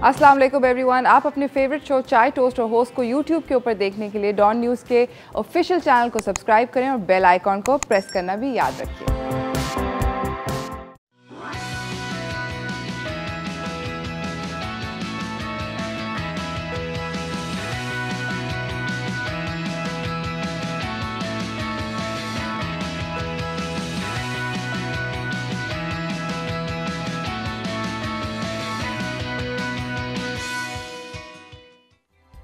अस्सलाम वालेकुम एवरीवन। आप अपने फेवरेट शो चाय टोस्ट और होस्ट को यूट्यूब के ऊपर देखने के लिए डॉन न्यूज़ के ऑफिशियल चैनल को सब्सक्राइब करें और बेल आइकॉन को प्रेस करना भी याद रखिए।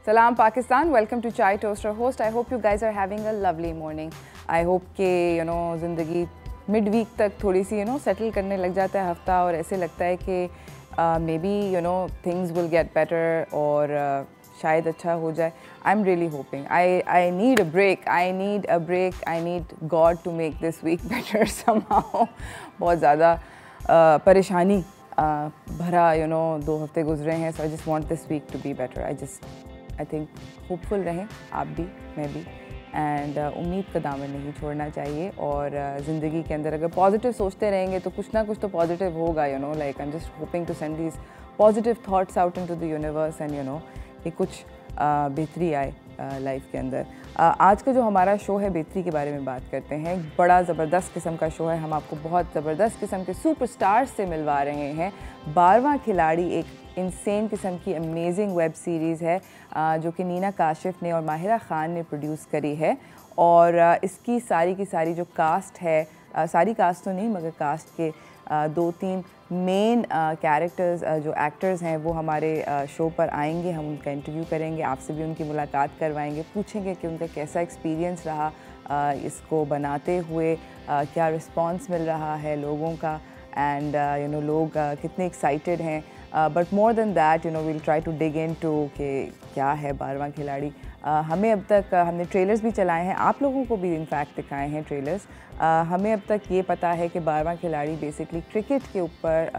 सलाम Pakistan, welcome to Chai toast और host. I hope you guys are having a lovely morning. I hope कि ज़िंदगी मिड वीक तक थोड़ी सी सेटल करने लग जाता है हफ्ता, और ऐसे लगता है कि may be things will get better और शायद अच्छा हो जाए। I am really hoping. I need a break, I need God to make this week better somehow. बहुत ज़्यादा परेशानी भरा 2 हफ्ते गुजरे हैं। So I just want this week to be better. I think hopeful रहें आप भी, मैं भी, एंड उम्मीद का दामन नहीं छोड़ना चाहिए। और ज़िंदगी के अंदर अगर पॉजिटिव सोचते रहेंगे तो कुछ ना कुछ तो पॉजिटिव होगा। Like I am just hoping to send these positive thoughts out into the universe and कि कुछ बेहतरी आए लाइफ के अंदर। आज का जो हमारा शो है, बेहतरी के बारे में बात करते हैं। एक बड़ा ज़बरदस्त किस्म का शो है। हम आपको बहुत ज़बरदस्त किस्म के सुपरस्टार्स से मिलवा रहे हैं। 12वां खिलाड़ी एक इंसेन किस्म की अमेजिंग वेब सीरीज़ है जो कि नीना काशिफ ने और माहिरा ख़ान ने प्रोड्यूस करी है। और इसकी सारी की सारी जो कास्ट है, सारी कास्ट तो नहीं मगर कास्ट के 2-3 मेन कैरेक्टर्स जो एक्टर्स हैं वो हमारे शो पर आएंगे। हम उनका इंटरव्यू करेंगे, आपसे भी उनकी मुलाकात करवाएंगे, पूछेंगे कि उनका कैसा एक्सपीरियंस रहा इसको बनाते हुए, क्या रिस्पांस मिल रहा है लोगों का, एंड लोग कितने एक्साइटेड हैं। But more than that we'll try to dig in to कि क्या है 12वां खिलाड़ी। हमें अब तक हमने ट्रेलर्स भी चलाए हैं, आप लोगों को भी इनफैक्ट दिखाए हैं ट्रेलर्स। हमें अब तक ये पता है कि 12वां खिलाड़ी बेसिकली क्रिकेट के ऊपर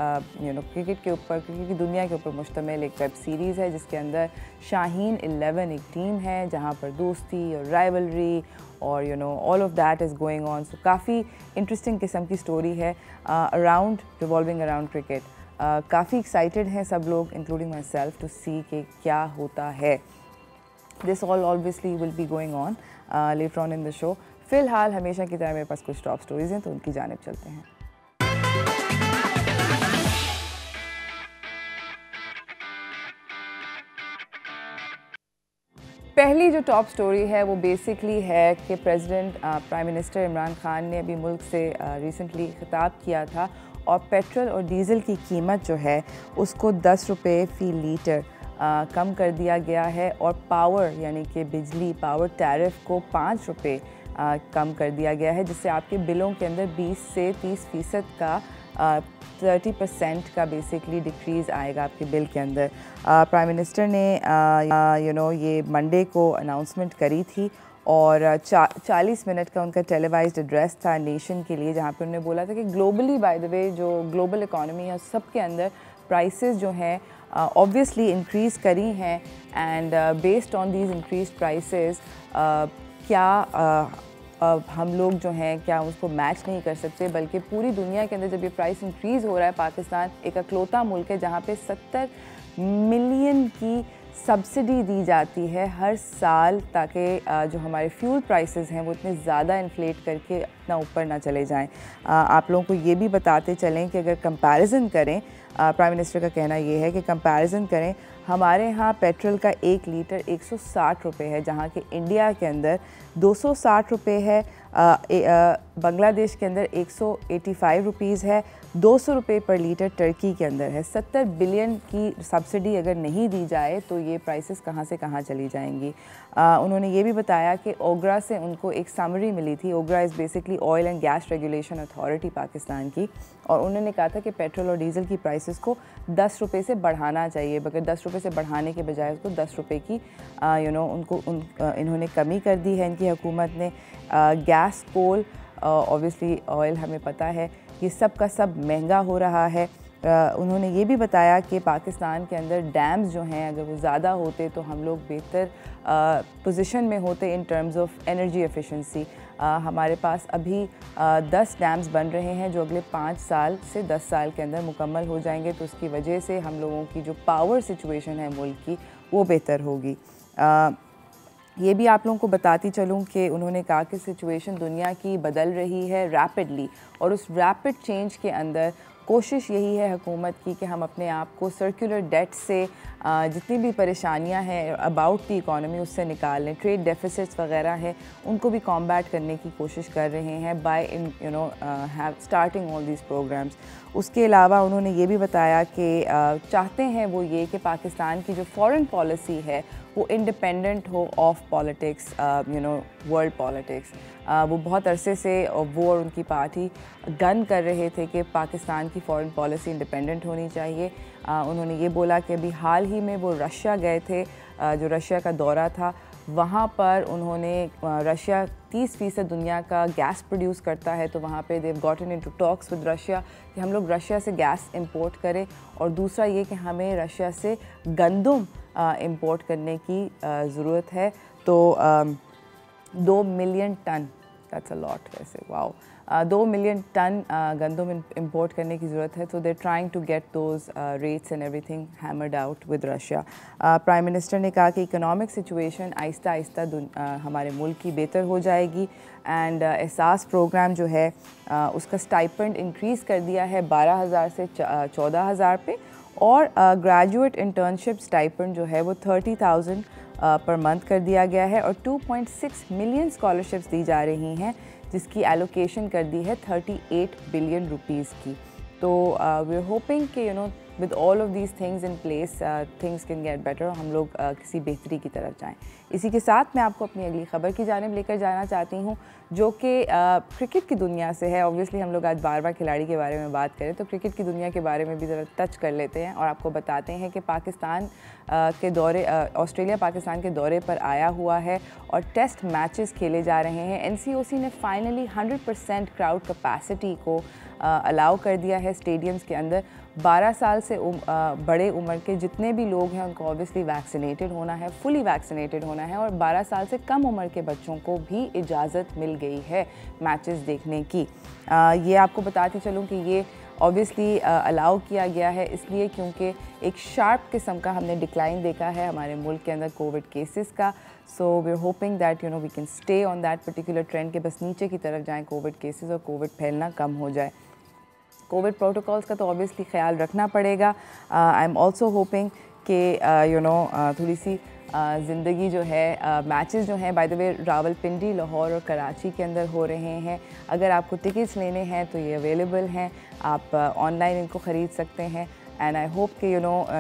क्रिकेट की दुनिया के ऊपर मुश्तमिल एक वेब सीरीज़ है जिसके अंदर शाहीन 11 एक टीम है जहाँ पर दोस्ती और राइवलरी और all of that is going on. So काफ़ी इंटरेस्टिंग किस्म की स्टोरी है रिवॉल्विंग अराउंड क्रिकेट। काफ़ी एक्साइटेड हैं सब लोग including myself to see कि क्या होता है। This all obviously will be going on later on in the show. फ़िलहाल हमेशा की तरह मेरे पास कुछ टॉप स्टोरीज़ हैं तो उनकी जानिब चलते हैं। पहली जो टॉप स्टोरी है वो बेसिकली है कि प्राइम मिनिस्टर इमरान खान ने अभी मुल्क से रिसेंटली खिताब किया था और पेट्रोल और डीज़ल की कीमत जो है उसको 10 रुपये फ़ी लीटर कम कर दिया गया है। और पावर यानी कि बिजली पावर टैरिफ को 5 रुपये कम कर दिया गया है, जिससे आपके बिलों के अंदर 20 से 30% का 30% का बेसिकली डिक्रीज़ आएगा आपके बिल के अंदर। प्राइम मिनिस्टर ने ये मंडे को अनाउंसमेंट करी थी और 40 मिनट का उनका टेलीवाइज्ड एड्रेस था नेशन के लिए, जहाँ पे उन्होंने बोला था कि ग्लोबली बाय द वे जो ग्लोबल इकॉनमी है सब के अंदर प्राइसेस जो हैं ऑब्वियसली इंक्रीज़ करी हैं and based on these increase prices क्या हम लोग जो हैं क्या उसको मैच नहीं कर सकते, बल्कि पूरी दुनिया के अंदर जब ये प्राइस इंक्रीज़ हो रहा है, पाकिस्तान एक अकलौता मुल्क है जहाँ पे 70 मिलियन की सब्सिडी दी जाती है हर साल, ताकि जो हमारे फ्यूल प्राइसेस हैं वो इतने ज़्यादा इन्फ्लेट करके इतना ऊपर ना चले जाएं। आप लोगों को ये भी बताते चलें कि अगर कंपैरिजन करें, प्राइम मिनिस्टर का कहना ये है कि कंपैरिजन करें, हमारे यहाँ पेट्रोल का 1 लीटर 160 रुपये है, जहाँ कि इंडिया के अंदर 260 रुपये है, बांग्लादेश के अंदर 185 रुपीज़ है, 200 रुपये पर लीटर टर्की के अंदर है। 70 बिलियन की सब्सिडी अगर नहीं दी जाए तो ये प्राइसेस कहाँ से कहाँ चली जाएंगी। उन्होंने ये भी बताया कि ओगरा से उनको एक समरी मिली थी। OGRA is basically oil and gas regulation authority Pakistan की, और उन्होंने कहा था कि पेट्रोल और डीज़ल की प्राइसेस को 10 रुपये से बढ़ाना चाहिए, मगर 10 रुपये से बढ़ाने के बजाय उसको 10 रुपये की इन्होंने कमी कर दी है इनकी हुकूमत ने। गैस, कोल, ऑब्वियसली ऑयल हमें पता है ये सब का सब महंगा हो रहा है। उन्होंने ये भी बताया कि पाकिस्तान के अंदर डैम्स जो हैं अगर वो ज़्यादा होते तो हम लोग बेहतर पोजीशन में होते in terms of energy efficiency. हमारे पास अभी 10 डैम्स बन रहे हैं जो अगले 5 साल से 10 साल के अंदर मुकम्मल हो जाएंगे, तो उसकी वजह से हम लोगों की जो पावर सिचुएशन है मुल्क की वो बेहतर होगी। ये भी आप लोगों को बताती चलूँ कि उन्होंने कहा कि सिचुएशन दुनिया की बदल रही है रैपिडली, और उस रैपिड चेंज के अंदर कोशिश यही है हुकूमत की कि हम अपने आप को सर्कुलर डेट से जितनी भी परेशानियां हैं अबाउट द इकॉनमी उससे निकाल लें। ट्रेड डेफिसिट्स वगैरह हैं उनको भी कॉम्बैट करने की कोशिश कर रहे हैं by starting all these programmes. उसके अलावा उन्होंने ये भी बताया कि चाहते हैं वो ये कि पाकिस्तान की जो फॉरेन पॉलिसी है वो इंडिपेंडेंट हो ऑफ पॉलिटिक्स, वर्ल्ड पॉलिटिक्स। वो बहुत अरसे से वो और उनकी पार्टी गन कर रहे थे कि पाकिस्तान की फॉरेन पॉलिसी इंडिपेंडेंट होनी चाहिए। उन्होंने ये बोला कि अभी हाल ही में वो रशिया गए थे, जो रशिया का दौरा था वहाँ पर उन्होंने रशिया 30% दुनिया का गैस प्रोड्यूस करता है, तो वहाँ पे they've gotten into talks with Russia कि हम लोग रशिया से गैस इंपोर्ट करें, और दूसरा ये कि हमें रशिया से गंदम इंपोर्ट करने की ज़रूरत है। तो 2 million ton, that's a lot वैसे, वाओ, 2 मिलियन टन गंदम इंपोर्ट करने की ज़रूरत है। तो they trying to get those rates and everything hammered out with Russia. Prime minister ने कहा कि इकोनॉमिक सिचुएशन आहिस्ता आहिस्ता हमारे मुल्क की बेहतर हो जाएगी, एंड एहसास प्रोग्राम जो है उसका स्टाइपेंड इंक्रीज़ कर दिया है 12,000 से 14,000 पे, और ग्रेजुएट इंटर्नशिप स्टाइपेंड जो है वो 30,000 पर मंथ कर दिया गया है, और 2.6 मिलियन स्कॉलरशिप्स दी जा रही हैं जिसकी एलोकेशन कर दी है 38 बिलियन रुपीज़ की। तो वी आर होपिंग कि with all of these things in place things can get better, हम लोग किसी बेहतरी की तरफ जाएं। इसी के साथ मैं आपको अपनी अगली ख़बर की जानिब लेकर जाना चाहती हूँ जो कि क्रिकेट की दुनिया से है। ऑब्वियसली हम लोग आज बार खिलाड़ी के बारे में बात करें तो क्रिकेट की दुनिया के बारे में भी ज़रा टच कर लेते हैं, और आपको बताते हैं कि पाकिस्तान के दौरे ऑस्ट्रेलिया पाकिस्तान के दौरे पर आया हुआ है और टेस्ट मैचेस खेले जा रहे हैं। NCOC ने फाइनली 100% क्राउड कैपेसिटी को अलाउ कर दिया है स्टेडियम्स के अंदर। 12 साल से बड़े उम्र के जितने भी लोग हैं उनको ऑब्वियसली वैक्सीनेटेड होना है, फुली वैक्सीनेटेड होना है, और 12 साल से कम उम्र के बच्चों को भी इजाज़त मिल गई है मैचेस देखने की। ये आपको बताती चलूँ कि ये ऑब्वियसली अलाउ किया गया है इसलिए क्योंकि एक शार्प किस्म का हमने डिक्लाइन देखा है हमारे मुल्क के अंदर कोविड केसेस का। So we are hoping that we can stay on that particular trend के बस नीचे की तरफ जाएँ कोविड केसेस और कोविड फैलना कम हो जाए। कोविड प्रोटोकॉल्स का तो ऑब्वियसली ख्याल रखना पड़ेगा। आई एम ऑल्सो होपिंग कि थोड़ी सी ज़िंदगी जो है मैचेस जो हैं by the way Rawalpindi, Lahore और कराची के अंदर हो रहे हैं। अगर आपको टिकट्स लेने हैं तो ये अवेलेबल हैं, आप ऑनलाइन इनको ख़रीद सकते हैं। एंड आई होप कि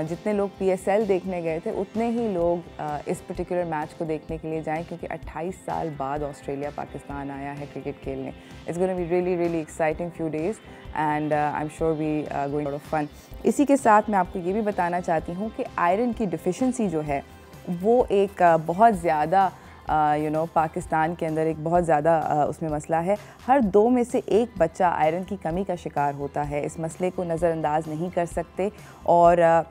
जितने लोग PSL देखने गए थे उतने ही लोग इस पर्टिकुलर मैच को देखने के लिए जाएं, क्योंकि 28 साल बाद ऑस्ट्रेलिया पाकिस्तान आया है क्रिकेट खेलने। It's gonna be really exciting few days and I am sure we going of fun. इसी के साथ मैं आपको ये भी बताना चाहती हूँ कि आयरन की डिफिशेंसी जो है वो एक बहुत ज़्यादा पाकिस्तान के अंदर एक बहुत ज़्यादा उसमें मसला है। हर 2 में से 1 बच्चा आयरन की कमी का शिकार होता है। इस मसले को नज़रअंदाज नहीं कर सकते, और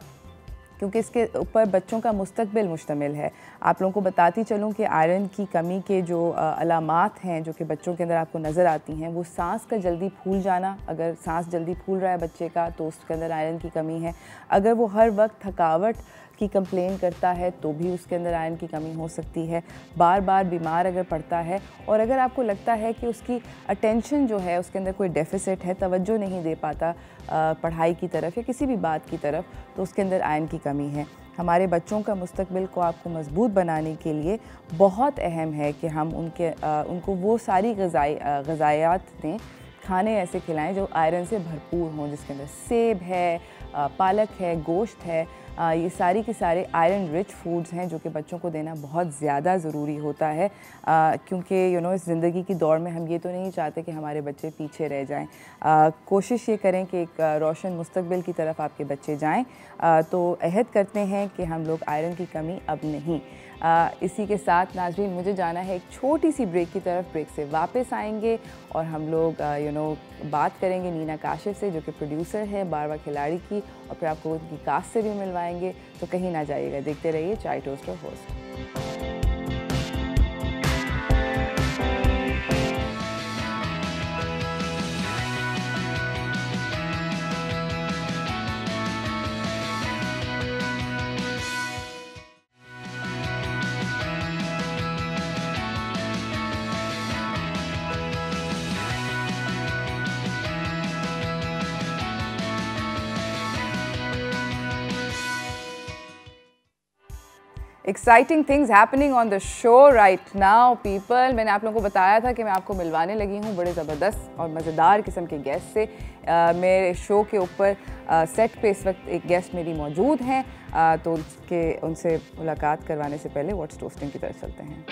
क्योंकि इसके ऊपर बच्चों का मुस्तकबिल मुश्तमिल है। आप लोगों को बताती चलूँ कि आयरन की कमी के जो अलामात हैं जो कि बच्चों के अंदर आपको नज़र आती हैं, वो सांस का जल्दी फूल जाना। अगर सांस जल्दी फूल रहा है बच्चे का तो उसके अंदर आयरन की कमी है। अगर वो हर वक्त थकावट की कंप्लेन करता है तो भी उसके अंदर आयरन की कमी हो सकती है। बार बार बीमार अगर पड़ता है, और अगर आपको लगता है कि उसकी अटेंशन जो है उसके अंदर कोई डेफिसिट है, तवज्जो नहीं दे पाता पढ़ाई की तरफ या किसी भी बात की तरफ, तो उसके अंदर आयरन की कमी है। हमारे बच्चों का मुस्तकबिल को आपको मजबूत बनाने के लिए बहुत अहम है कि हम उनको वो सारी ग़िज़ायात दें, खाने ऐसे खिलाएं जो आयरन से भरपूर हों, जिसके अंदर सेब है, पालक है, गोश्त है। ये सारी के सारे आयरन रिच फूड्स हैं जो कि बच्चों को देना बहुत ज़्यादा ज़रूरी होता है, क्योंकि इस ज़िंदगी की दौड़ में हम ये तो नहीं चाहते कि हमारे बच्चे पीछे रह जाएं। कोशिश ये करें कि एक रोशन मुस्तकबिल की तरफ आपके बच्चे जाएं। तो अहद करते हैं कि हम लोग आयरन की कमी अब नहीं इसी के साथ नाज़रीन मुझे जाना है एक छोटी सी ब्रेक की तरफ। ब्रेक से वापस आएंगे और हम लोग बात करेंगे नीना काशिफ से, जो कि प्रोड्यूसर है बारवा खिलाड़ी की, और फिर आपको उनकी कास्ट से भी मिलवाएंगे। तो कहीं ना जाइएगा, देखते रहिए चाय टोस्टर host. Exciting things happening on the show right now people. मैंने आप लोगों को बताया था कि मैं आपको मिलवाने लगी हूँ बड़े ज़बरदस्त और मज़ेदार किस्म के गेस्ट से। मेरे शो के ऊपर सेट पे इस वक्त एक गेस्ट मेरी मौजूद हैं, तो उनसे मुलाकात करवाने से पहले व्हाट्स टोस्टिंग की तरफ चलते हैं।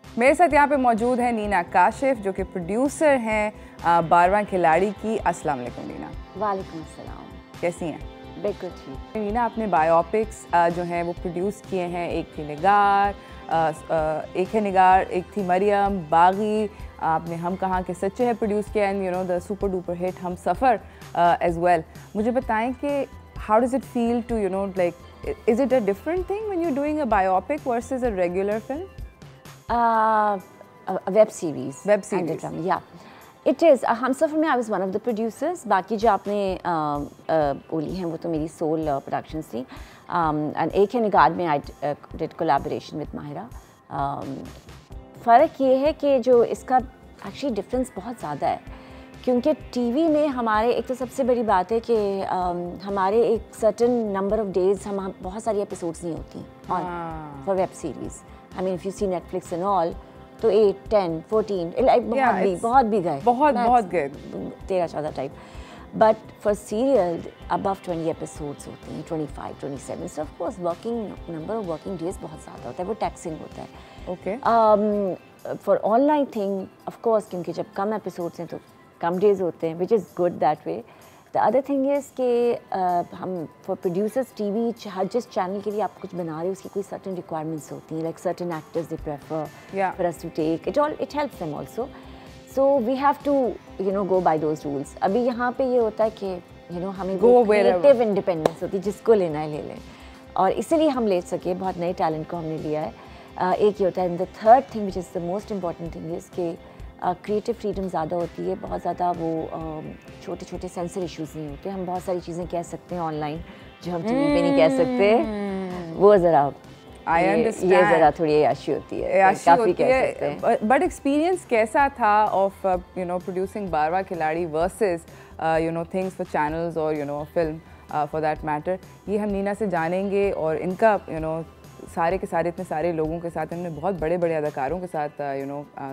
मेरे साथ यहाँ पे मौजूद है नीना काशिफ, जो कि प्रोड्यूसर हैं बारवा खिलाड़ी की। अस्सलाम वालेकुम नीना। वालेकुम अस्सलाम। कैसी हैं? बिल्कुल ठीक। नीना, आपने बायोपिक्स जो हैं वो प्रोड्यूस किए हैं। एक थी निगार, एक थी मरियम, बागी, आपने हम कहाँ के सच्चे हैं प्रोड्यूस किया, and the super duper hit Humsafar as well. मुझे बताएं कि how does it feel to like is it a different thing when you doing a biopic versus a regular film? A web series. Web series. Yeah. It is. Humsafar में I was one of the producers. बाकी जो आपने बोली हैं वो तो मेरी soul productions थी. And एक है निगार में I did collaboration with Mahira. फ़र्क ये है कि जो इसका actually difference बहुत ज़्यादा है, क्योंकि टीवी में हमारे एक तो सबसे बड़ी बात है कि हमारे एक certain number of days हम बहुत सारी episodes नहीं होती for web series. I mean, if you see Netflix and all, तो 8, 10, 14, बहुत भी गए, बहुत गए, 13-14 type. But for serial, above 20 episodes होते हैं, 25, 27. So of course, number of working days बहुत ज़्यादा होता है, वो taxing होता है. Okay. For online thing, of course, क्योंकि जब कम episodes हैं तो कम days होते हैं, which is good that way. The other thing is कि हम for producers TV हर जिस channel के लिए आप कुछ बना रहे हो उसकी कोई certain requirements होती हैं, like certain actors they prefer for us to take. It helps them also. So we have to go by those rules. अभी यहाँ पे ये होता है कि हमें creative independence होती है, जिसको लेना है ले लें, और इसीलिए हम ले सके बहुत नए talent को हमने लिया है। एक ये होता है। And the third thing which is the most important thing is कि क्रिएटिव फ्रीडम ज़्यादा होती है, बहुत ज़्यादा वो छोटे छोटे सेंसर इश्यूज़ नहीं होते। हम बहुत सारी चीज़ें कह सकते हैं ऑनलाइन जो हम टीवी पे नहीं कह सकते। वो ज़रा ये ज़रा थोड़ी अयाशी होती है, काफ़ी कह सकते हैं। बट एक्सपीरियंस कैसा था ऑफ प्रोड्यूसिंग बारवा खिलाड़ी वर्सेस थिंग्स फॉर चैनल्स और फिल्म फॉर दैट मैटर? ये हम नीना से जानेंगे, और इनका सारे के सारे इतने सारे लोगों के साथ इन्होंने बहुत बड़े बड़े अदाकारों के साथ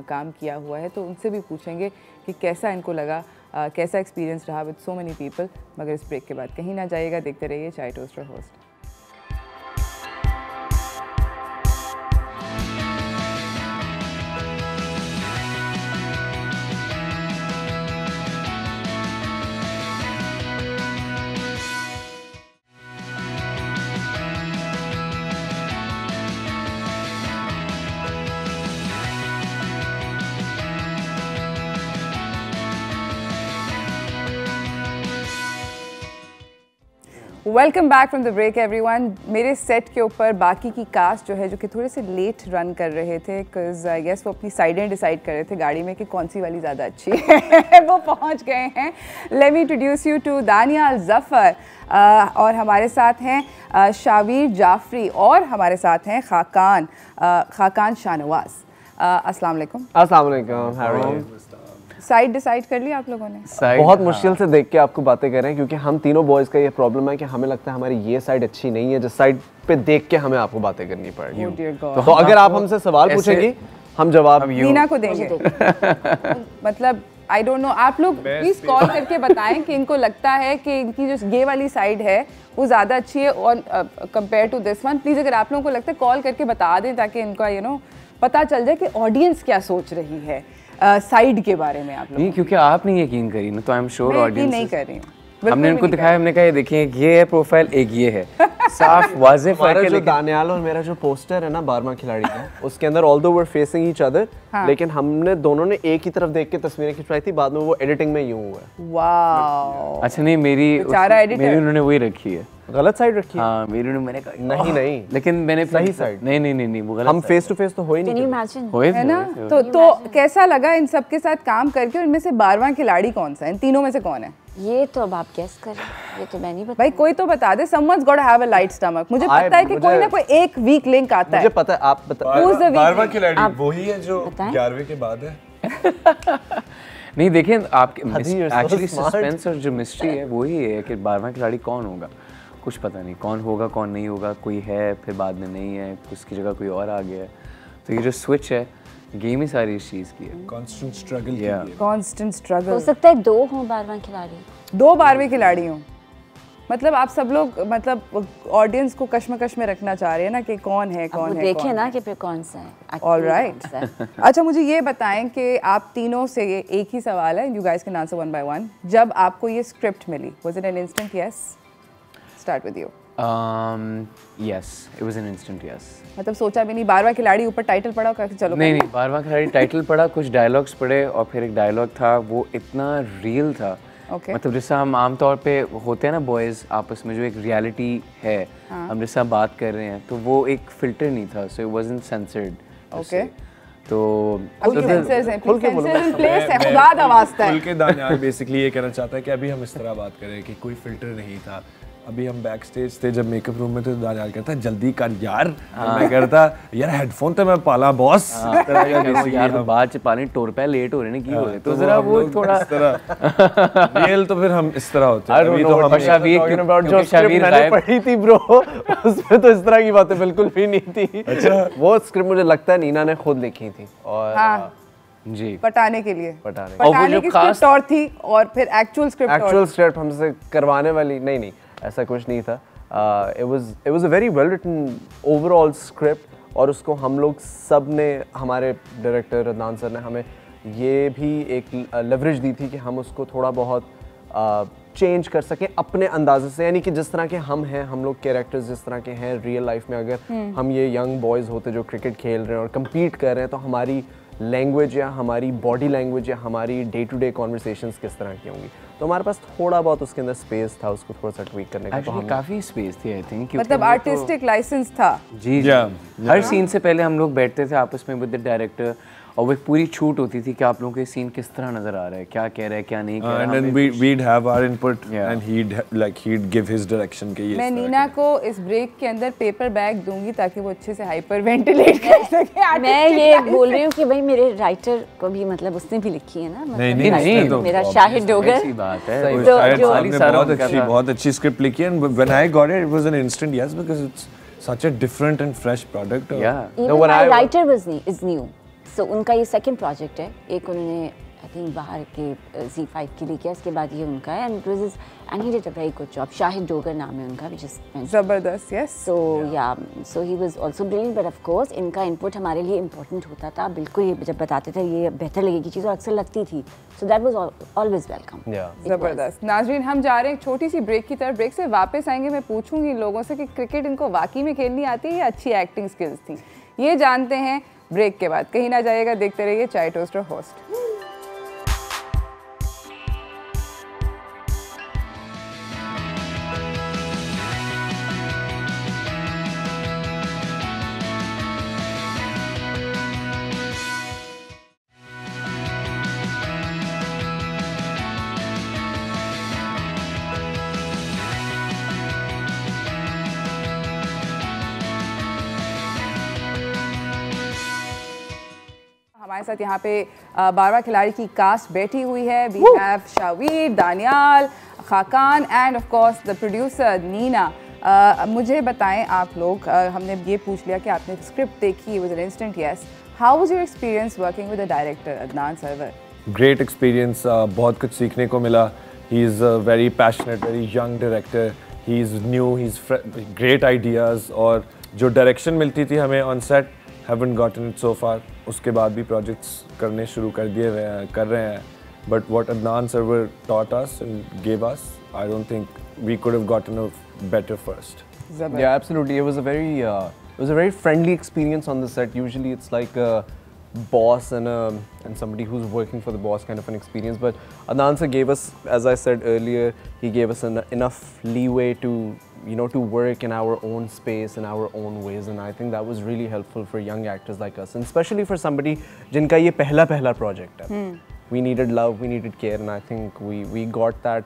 काम किया हुआ है, तो उनसे भी पूछेंगे कि कैसा इनको लगा, कैसा एक्सपीरियंस रहा विद सो मेनी पीपल। मगर इस ब्रेक के बाद कहीं ना जाइएगा, देखते रहिए चाय टोस्टर host. Welcome back from the break everyone. मेरे सेट के ऊपर बाकी की कास्ट जो है, जो कि थोड़े से लेट रन कर रहे थे, बिकॉज आई गेस वो अपनी साइडें डिसाइड कर रहे थे गाड़ी में कि कौन सी वाली ज़्यादा अच्छी है। वो पहुंच गए हैं। Let me introduce you to Danial Zafar, और हमारे साथ हैं शावीर जाफरी, और हमारे साथ हैं खाकान शाहनवाज। अस्सलाम वालेकुम। अस्सलाम वालेकुम, how are you? Side decide कर लिया आप लोगों ने? बहुत मुश्किल से देख के आपको बातें कर रहे हैं, क्योंकि हम तीनों बॉयज़ का ये प्रॉब्लम है कि हमें लगता है हमारी ये साइड अच्छी नहीं है, जिस साइड पे देख के हमें आपको बातें करनी पड़ेगी। तो अगर आप हमसे सवाल पूछेंगी हम जवाब नीना को देंगे। मतलब आई डोंट नो, आप लोग प्लीज कॉल करके बताएं कि इनको लगता है कि इनकी जो ये वाली साइड है वो ज़्यादा अच्छी है और compare to this one. Please अगर आप लोगों को लगता है कॉल करके बता दें, ताकि इनका पता चल जाए कि ऑडियंस क्या सोच रही है साइड के बारे में आप लोग। नहीं, क्योंकि आपने यकीन करी ना, तो आई एम श्योर ऑडियंस नहीं कर रही हूँ। हमने उनको दिखाया, हमने कहा ये देखिए ये है प्रोफाइल, एक ये है, साफ वाज़ेह फर्क है। जो दानियाल और मेरा जो पोस्टर है ना 12वां खिलाड़ी का, उसके अंदर although we are facing each other, लेकिन हमने दोनों ने एक ही तरफ देख के तस्वीरें खिंचवाई थी, बाद में वो एडिटिंग में यूं हुआ है। वाओ। अच्छा नहीं, मेरी उन्होंने वही रखी है, गलत साइड रखी है। हाँ मेरी मैंने कहा नहीं, लेकिन मैंने सही साइड। नहीं वो गलत। हम फेस टू फेस तो हो ही नहीं है ना। तो कैसा लगा इन सब के साथ काम करके? इनमें से 12वां खिलाड़ी कौन सा है? इन तीनों में से कौन है? ये तो अब आप गेस करें, ये तो मैं नहीं बता। भाई कोई तो बता दे। Someone's got to have a light stomach। मुझे पता है कि कोई ना कोई एक वीक लिंक आता है। मुझे पता है, आप बता। 12वां खिलाड़ी वही है जो 11वें के बाद है। नहीं देखिए, आपके एक्चुअली सस्पेंस और जो मिस्ट्री है वही है कि 12वां खिलाड़ी कौन होगा, कुछ पता नहीं कौन होगा कौन नहीं होगा। कोई है फिर बाद में नहीं है, उसकी जगह कोई और आ गया है। तो ये जो स्विच है, गेम ही सारी इस चीज़ की है। Constant struggle constant struggle. हो सकता है 2 हों 12वां खिलाड़ी, 2 12वें खिलाड़ी हों। मतलब आप सब लोग मतलब ऑडियंस को कश्मकश में रखना चाह रहे हैं ना कि कौन है कौन है। देखें ना कि फिर कौन सा है। ऑलराइट। अच्छा मुझे ये बताएं कि आप तीनों से एक ही सवाल है, you guys can answer one by one. जब आपको ये स्क्रिप्ट मिली, was it an instant yes? Start with you. Yes, it was an instant yes. मतलब सोचा भी नहीं? 12वां खिलाड़ी ऊपर टाइटल पढ़ा और चलो। नहीं 12वां खिलाड़ी टाइटल पढ़ा, कुछ डायलॉग्स पढ़े और फिर एक डायलॉग था वो इतना रियल था। मतलब जैसे हम आमतौर पे होते हैं ना बॉयज़ आपस में, जो एक रियलिटी है, हम जैसे बात कर रहे हैं, तो वो एक फिल्टर नहीं था, so it wasn't censored. Okay तो खुल के दानियाल बेसिकली ये कहना चाहता है कि अभी हम इस तरह बात करें कि कोई फिल्टर नहीं था। अभी हम बैक स्टेज थे, जब मेकअप रूम में थे, दानियाल कहता जल्दी कर यार। मैं कहता यार हेडफोन तो मैं पाला बॉस। यार तो बाद च पानी टोर पे लेट हो रहे ने, की हो रहे, तो जरा वो थोड़ा रियल। तो फिर हम इस तरह होते हैं। अभी तो हम जो स्क्रिप्ट मैंने पढ़ी थी ब्रो, उसमें तो इस तरह की बातें बिल्कुल भी नहीं थी। अच्छा, वो स्क्रिप्ट मुझे लगता है नीना ने खुद लिखी थी और जी पटाने के लिए पटाने की स्क्रिप्ट और थी, और फिर एक्चुअल स्क्रिप्ट हमसे करवाने वाली नहीं ऐसा कुछ नहीं था। it was a very well written overall script, और उसको हम लोग सब ने, हमारे डायरेक्टर अदनान सर ने हमें ये भी एक लेवरेज दी थी कि हम उसको थोड़ा बहुत चेंज कर सकें अपने अंदाजे से। यानी कि जिस तरह के हम हैं, हम लोग कैरेक्टर्स जिस तरह के हैं रियल लाइफ में, अगर हम ये यंग बॉयज़ होते जो क्रिकेट खेल रहे हैं और कम्पीट कर रहे हैं, तो हमारी लैंग्वेज या हमारी बॉडी लैंग्वेज या हमारी डे टू डे कॉन्वर्सेशंस किस तरह की होंगी। तो हमारे पास थोड़ा बहुत उसके अंदर स्पेस था, उसको थोड़ा सा ट्वीक करने का। तो काफ़ी स्पेस थी आई थिंक, मतलब आर्टिस्टिक लाइसेंस था। जी हर सीन से पहले हम लोग बैठते थे आपस में विद द डायरेक्टर, और वो एक पूरी छूट होती थी कि आप लोगों को ये सीन किस तरह नजर आ रहा है, क्या कह रहा है क्या नहीं कह रहा है। And then we'd have our input and he'd give his direction के ये। मैं नीना को इस ब्रेक के अंदर पेपर बैग दूंगी ताकि वो अच्छे से हाइपर वेंटिलेट कर सके। मैं ये बोल रही हूँ कि भाई मेरे राइटर को भी, मतलब उसने भी लिखी है ना। नहीं मेरा शाहिद डोगर। ऐसी बात है, बहुत अच्छी स्क्रिप्ट लिखी है। When I got it, it was an instant yes because it's such a different and fresh product. Even my writer is new. So उनका ये सेकंड प्रोजेक्ट है। एक उन्होंने आई थिंक बाहर के Z5 के लिए किया, इसके बाद ये उनका है, and he did a very good job. Shahid Dogar नाम है उनका, which is जबरदस्त। yes so he was also brilliant, but of course इनका इनपुट हमारे लिए इम्पोर्टेंट होता था। बिल्कुल ये जब बताते थे ये बेहतर लगेगी चीज़, और अक्सर लगती थी। so that was always welcome. जबरदस्त। नाज़रीन हम जा रहे हैं छोटी सी ब्रेक की तरफ। ब्रेक से वापस आएंगे, मैं पूछूंगी लोगों से कि क्रिकेट इनको वाकई में खेलनी आती है या अच्छी एक्टिंग स्किल्स थी। ये जानते हैं ब्रेक के बाद। कहीं ना जाइएगा, देखते रहिए चाय टोस्टर होस्ट। हमारे साथ यहाँ पे 12वां खिलाड़ी की कास्ट बैठी हुई है। We have Shavir, Danial, Khaqan and of course the producer Nina. मुझे बताएं आप लोग, हमने ये पूछ लिया कि आपने स्क्रिप्ट देखी, was an instant yes. How was your experience working with the director Adnan Sarwar? Great experience, बहुत कुछ सीखने को मिला। He is very passionate, very young director. He is new, he is great ideas, और जो डायरेक्शन मिलती थी हमें on set, haven't gotten it so far. उसके बाद भी projects करने शुरू कर रहे हैं. But what Adnan Sarwar taught us and gave us, I don't think we could have gotten a better first. Yeah, absolutely. It was a very friendly experience on the set. Usually it's like a boss and somebody who's working for the boss kind of an experience. But Adnan sir gave us, as I said earlier, he gave us enough leeway to, you know, to work in our own space, in our own ways, and I think that was really helpful for young actors like us, and especially for somebody jinka ye pehla project hai. We needed love, we needed care, and I think we got that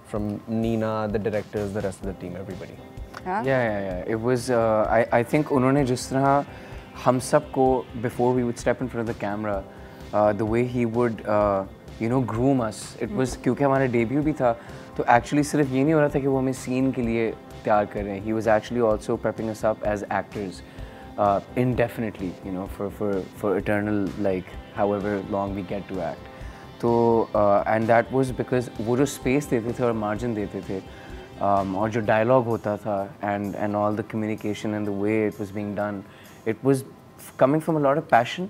from Nina, the directors, the rest of the team, everybody. Yeah. It was, I think उन्होंने जिस तरह हम सब को before we would step in front of the camera, the way he would, you know, groom us. It was क्योंकि हमारा debut भी था, तो actually सिर्फ ये नहीं हो रहा था कि वो हमें scene के लिए तैयार कर रहे हैं. He was actually also prepping us up as actors, indefinitely, you know, for eternal, like however long we get to act. तो and that was because वो जो space देते थे और margin देते थे, और जो dialogue होता था and all the communication and the way it was being done, it was coming from a lot of passion,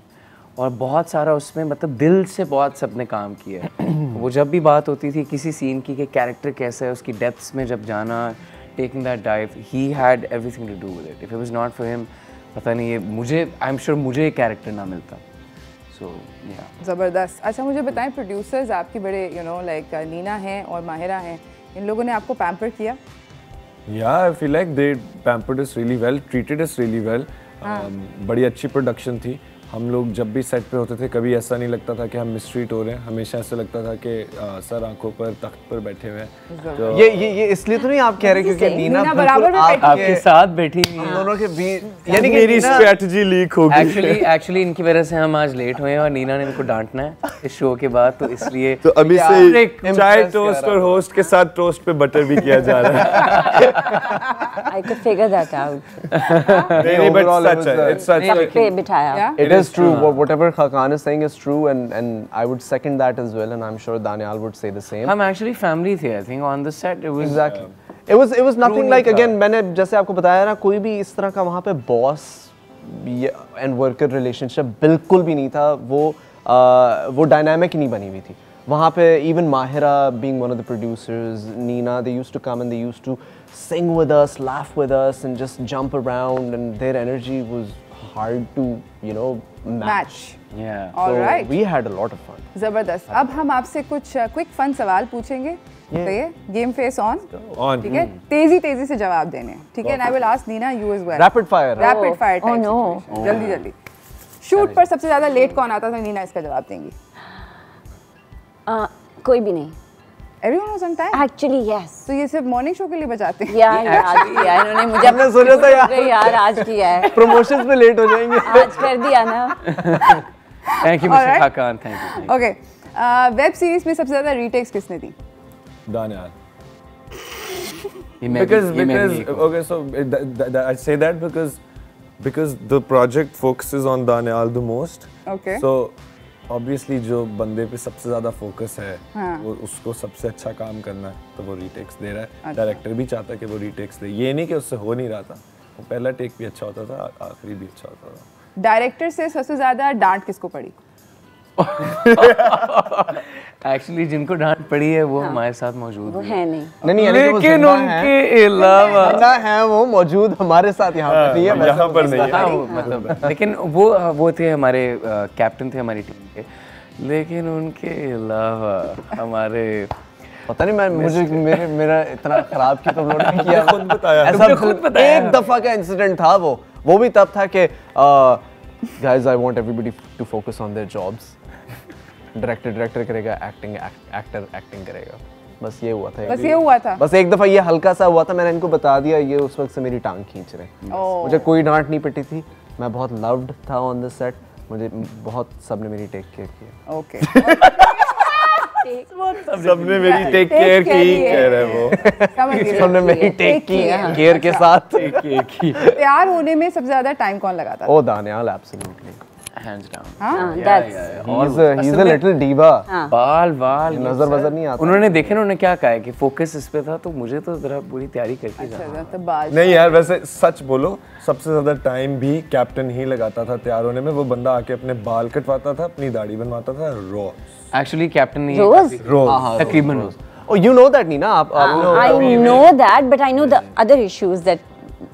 और बहुत सारा उसमें मतलब दिल से बहुत सबने काम किया है. वो जब भी बात होती थी किसी सीन की कि कैरेक्टर कैसा है, उसकी डेप्थ्स में जब जाना, taking that dive, he had everything to do with it. If it was not for him, पता नहीं ये मुझे, I'm sure मुझे ये कैरेक्टर ना मिलता. So yeah. ज़बरदस्त. अच्छा मुझे बताएं, प्रोड्यूसर्स आपकी बड़े you know like नीना हैं और माहिरा हैं, इन लोगों ने आपको पैम्पर किया? Yeah, I feel like they pampered us really well, treated us really well. बड़ी अच्छी प्रोडक्शन थी. हम लोग जब भी सेट पे होते थे कभी ऐसा नहीं लगता था कि हम मिस्ट्रीट हो रहे हैं. हमेशा ऐसा लगता था कि सर आंखों पर तख्त पर बैठे हुए हैं. तो ये इसलिए तो नहीं आप कह रहे क्योंकि नीना बराबर में आपके साथ बैठी हुई हम दोनों के बीच, यानी मेरी स्ट्रेटजी लीक होगी. एक्चुअली इनकी वजह से हम आज लेट हुए हैं और नीना ने इनको डांटना है इस शो के बाद, तो इसलिए तो अभी से चाय टोस्ट और होस्ट के साथ टोस्ट पे बटर भी किया जा रहा है. I could figure that out. नहीं, but it's such सब पे बिठाया. It is true. Whatever Khakan is saying is true, and I would second that as well, and I'm sure Daniel would say the same. हम actually family थे, I think on the set it was exactly. It was nothing like, again, मैंने जैसे आपको बताया ना, कोई भी इस तरह का वहाँ पे boss and worker relationship बिल्कुल भी नहीं था. वो dynamic ही नहीं बनी हुई थी वहाँ पे. Even Mahira being one of the producers, Nina, they used to come and they used to sing with us, laugh with us, and just jump around, and their energy was hard to, you know, match. Yeah. All so right. we had a lot of fun. ज़बरदस्त. अब हम आपसे कुछ quick fun सवाल पूछेंगे. तो ये game face on. ठीक है, तेजी से जवाब देने. ठीक है, and I will ask Nina you as well. Rapid fire. Rapid fire. Oh no. जल्दी. शूट पर सबसे ज़्यादा लेट कौन आता था? नीना इसका जवाब देंगी. कोई भी नहीं. Everyone was on time. Actually yes. तो ये सिर्फ मॉर्निंग शो के लिए बचाते हैं. यार आज किया है इन्होंने मुझे. हमने सोचा था यार आज किया है. Promotions में लेट हो जाएंगे. आज कर दिया ना. Thank you, Mr. Khakan. Thank you. Okay. Web series में सबसे ज़्यादा रीटेक्स किसने दी? Daniel. Because okay, so I say that because the project focuses on Daniel the most. Okay. So obviously जो बंदे पे सबसे ज़्यादा फोकस है वो उसको सबसे अच्छा काम करना है, तो वो रीटेक्स दे रहा है. डायरेक्टर भी चाहता है कि वो रीटेक्स दे. ये नहीं कि उससे हो नहीं रहा था. वो पहला टेक भी अच्छा होता था, आखिरी भी अच्छा होता था. डायरेक्टर से सबसे ज़्यादा डांट किसको पड़ी? एक्चुअली जिनको डांट पड़ी है वो हमारे साथ मौजूद वो है नहीं. नहीं लेकिन उनके अलावा है वो मौजूद हमारे साथ यहाँ पर नहीं है. यहाँ पर नहीं है. हाँ, मतलब लेकिन वो थे हमारे कैप्टन थे हमारी टीम के, लेकिन उनके अलावा हमारे पता नहीं मेरा इतना खराब की तो नहीं किया. खुद बताया. ऐसा खुद बताया. एक दफा का इंसिडेंट था वो भी तब था कि guys, I want everybody to focus on their jobs. Director करेगा एक्टिंग करेगा. बस ये हुआ था. बस एक दफा ये हल्का सा हुआ था. मैंने इनको बता दिया, ये उस वक्त से मेरी टांग खींच रहे. मुझे कोई डांट नहीं पिटी थी. मैं बहुत लव्ड था ऑन द सेट. मुझे बहुत सबने मेरी टेक केयर किया. ओके. सबने मेरी टेक केयर की कह रहे वो. सबने मेरी टेक की केयर के साथ. तैयार होने में सबसे ज्यादा टाइम कौन लगाता था? Oh Daniyal, absolutely. hands down. He's a little diva. बाल नजर वजर नहीं आता। उन्होंने देखे ना, उन्होंने क्या कहा है कि फोकस इस पे था, तो मुझे तो जरा पूरी तैयारी करके जाना। तो बाल नहीं यार, वैसे सच बोलो, सबसे ज्यादा टाइम भी कैप्टन ही लगाता था तैयार होने में। वो बंदा आके अपने बाल कटवाता था, अपनी दाढ़ी बनवाता था। रोज एक्चुअली कैप्टन ने रोज तकरीबन रोज। Oh, you know that, Nina? I know that, but I know the other issues that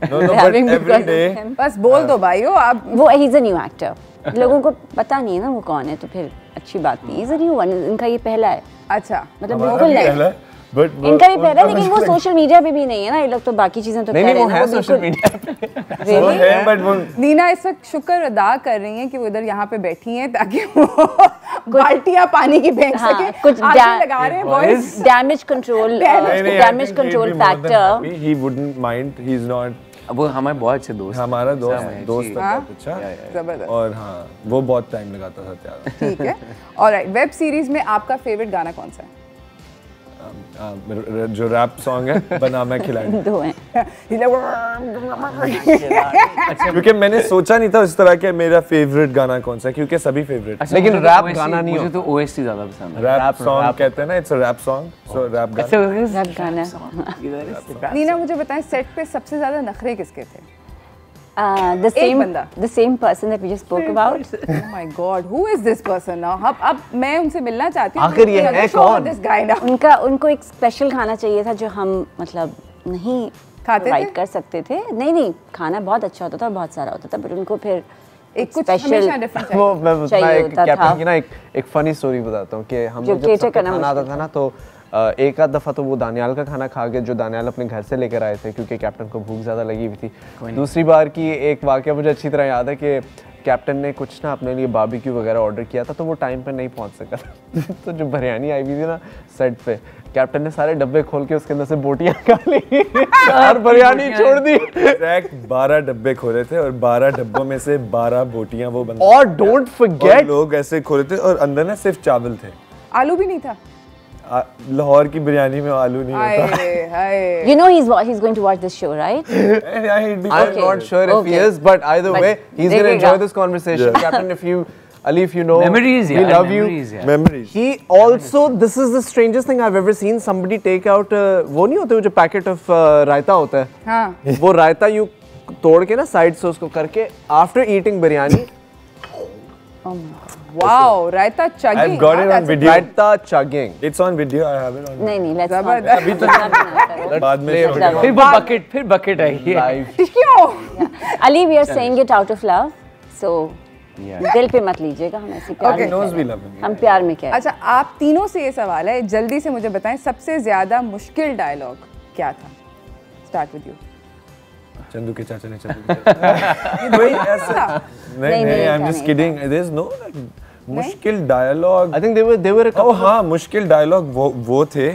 no, we're but having every because day of him. बस बोल दो भाइयों आप। वो he's a new actor. लोगों को पता नहीं है ना वो कौन है, तो फिर अच्छी बात नहीं। He's a new one. इनका ये पहला है, अच्छा मतलब बिल्कुल नहीं। बट इनका भी पहला, लेकिन वो सोशल मीडिया पे भी नहीं है ना, ये लोग तो बाकी चीजें तो कर रहे हैं ना, वो सोशल मीडिया वो है, बट वो नीना इस वक्त शुक्र अदा कर रही हैं कि वो इधर यहाँ पे बैठी हैं ताकि वो बाल्टियाँ पानी की फेंक सके। कुछ लगा रहे हैं boys. Damage control factor. he wouldn't mind. He's not. वो हमारे बहुत अच्छे दोस्त, हमारा दोस्त है बहुत अच्छा। जबरदस्त। और हाँ, वो बहुत टाइम लगाता था तैयार। ठीक है, ऑलराइट। वेब सीरीज में आपका फेवरेट गाना कौन सा है? जो रैप सॉन्ग है, बना मैं खिलाड़ी। दो हैं। क्योंकि मैंने सोचा नहीं था इस तरह के मेरा फेवरेट गाना कौन सा है, क्योंकि सभी फेवरेट। लेकिन रैप गाना नहीं मुझे तो OST ज्यादा पसंद है। रैप सॉन्ग कहते हैं ना, it's a rap song, so rap गाना। नीना मुझे बताएं, सेट पे सबसे ज्यादा नखरे किसके थे? The same person that we just spoke about. Oh my God, who is this person now? अब मैं उनसे मिलना चाहती हूँ। आखिर ये है कौन? This guy now. उनको एक स्पेशल खाना चाहिए था जो हम मतलब नहीं खाते थे? कर सकते थे। नहीं, खाना बहुत अच्छा होता था, बहुत सारा होता था, बट उनको फिर एक कुछ हमेशा डिफरेंट वो मैं चाहिए होता था। कैप्टन की ना एक फनी स्टोरी बताता हूँ कि हम जब सबका खाना आता था ना, तो एक आध दफ़ा तो वो दानियाल का खाना खा के, जो दानियाल अपने घर से लेकर आए थे, क्योंकि कैप्टन को भूख ज़्यादा लगी हुई थी। दूसरी बार की एक वाक़या मुझे अच्छी तरह याद है कि कैप्टन ने कुछ ना अपने लिए बारबेक्यू वगैरह ऑर्डर किया था, तो वो टाइम पे नहीं पहुंच सका था। तो जो बिरयानी आई हुई थी ना सेट पे, कैप्टन ने सारे डब्बे खोल के उसके अंदर से बोटियां खा ली और बिरयानी छोड़ दी। एग्जैक्ट 12 डब्बे खोले थे और 12 डब्बों में से 12 बोटियां वो बंद। और डोंट फॉरगेट, लोग ऐसे खोले थे और अंदर ना सिर्फ चावल थे, आलू भी नहीं था। लाहौर की बिरयानी में आलू नहीं होता। You know he's going to watch this show, right? I'm not sure if he is, but either way, he's going to enjoy this conversation. Captain, Ali, if you know, memories, we love you. Memories. He also, this is the strangest thing I've ever seen. Somebody take out वो नहीं होते, वो जो packet of रायता होता है, हाँ, वो रायता यूँ तोड़ के ना साइड से उसको करके after eating biryani. Wow, raita chugging. I've got it on video. Raita chugging. It's on video. I have it on. नहीं, let's not. जबरदस्त। अभी तो बाद में फिर बकेट आएगी। क्यों? Ali, we are saying it out of love, so दिल पे मत लीजिएगा, हम ऐसे प्यार में knows we कह love रहे हैं। him. हम प्यार में कह रहे हैं। अच्छा, आप तीनों से ये सवाल है, जल्दी से मुझे बताएं, सबसे ज्यादा मुश्किल डायलॉग क्या था? Start with you. चंदू के चाचा ने वही ऐसा नहीं, I'm just kidding. There's no मुश्किल dialogue. I think they were a couple. हाँ, मुश्किल डायलॉग वो थे,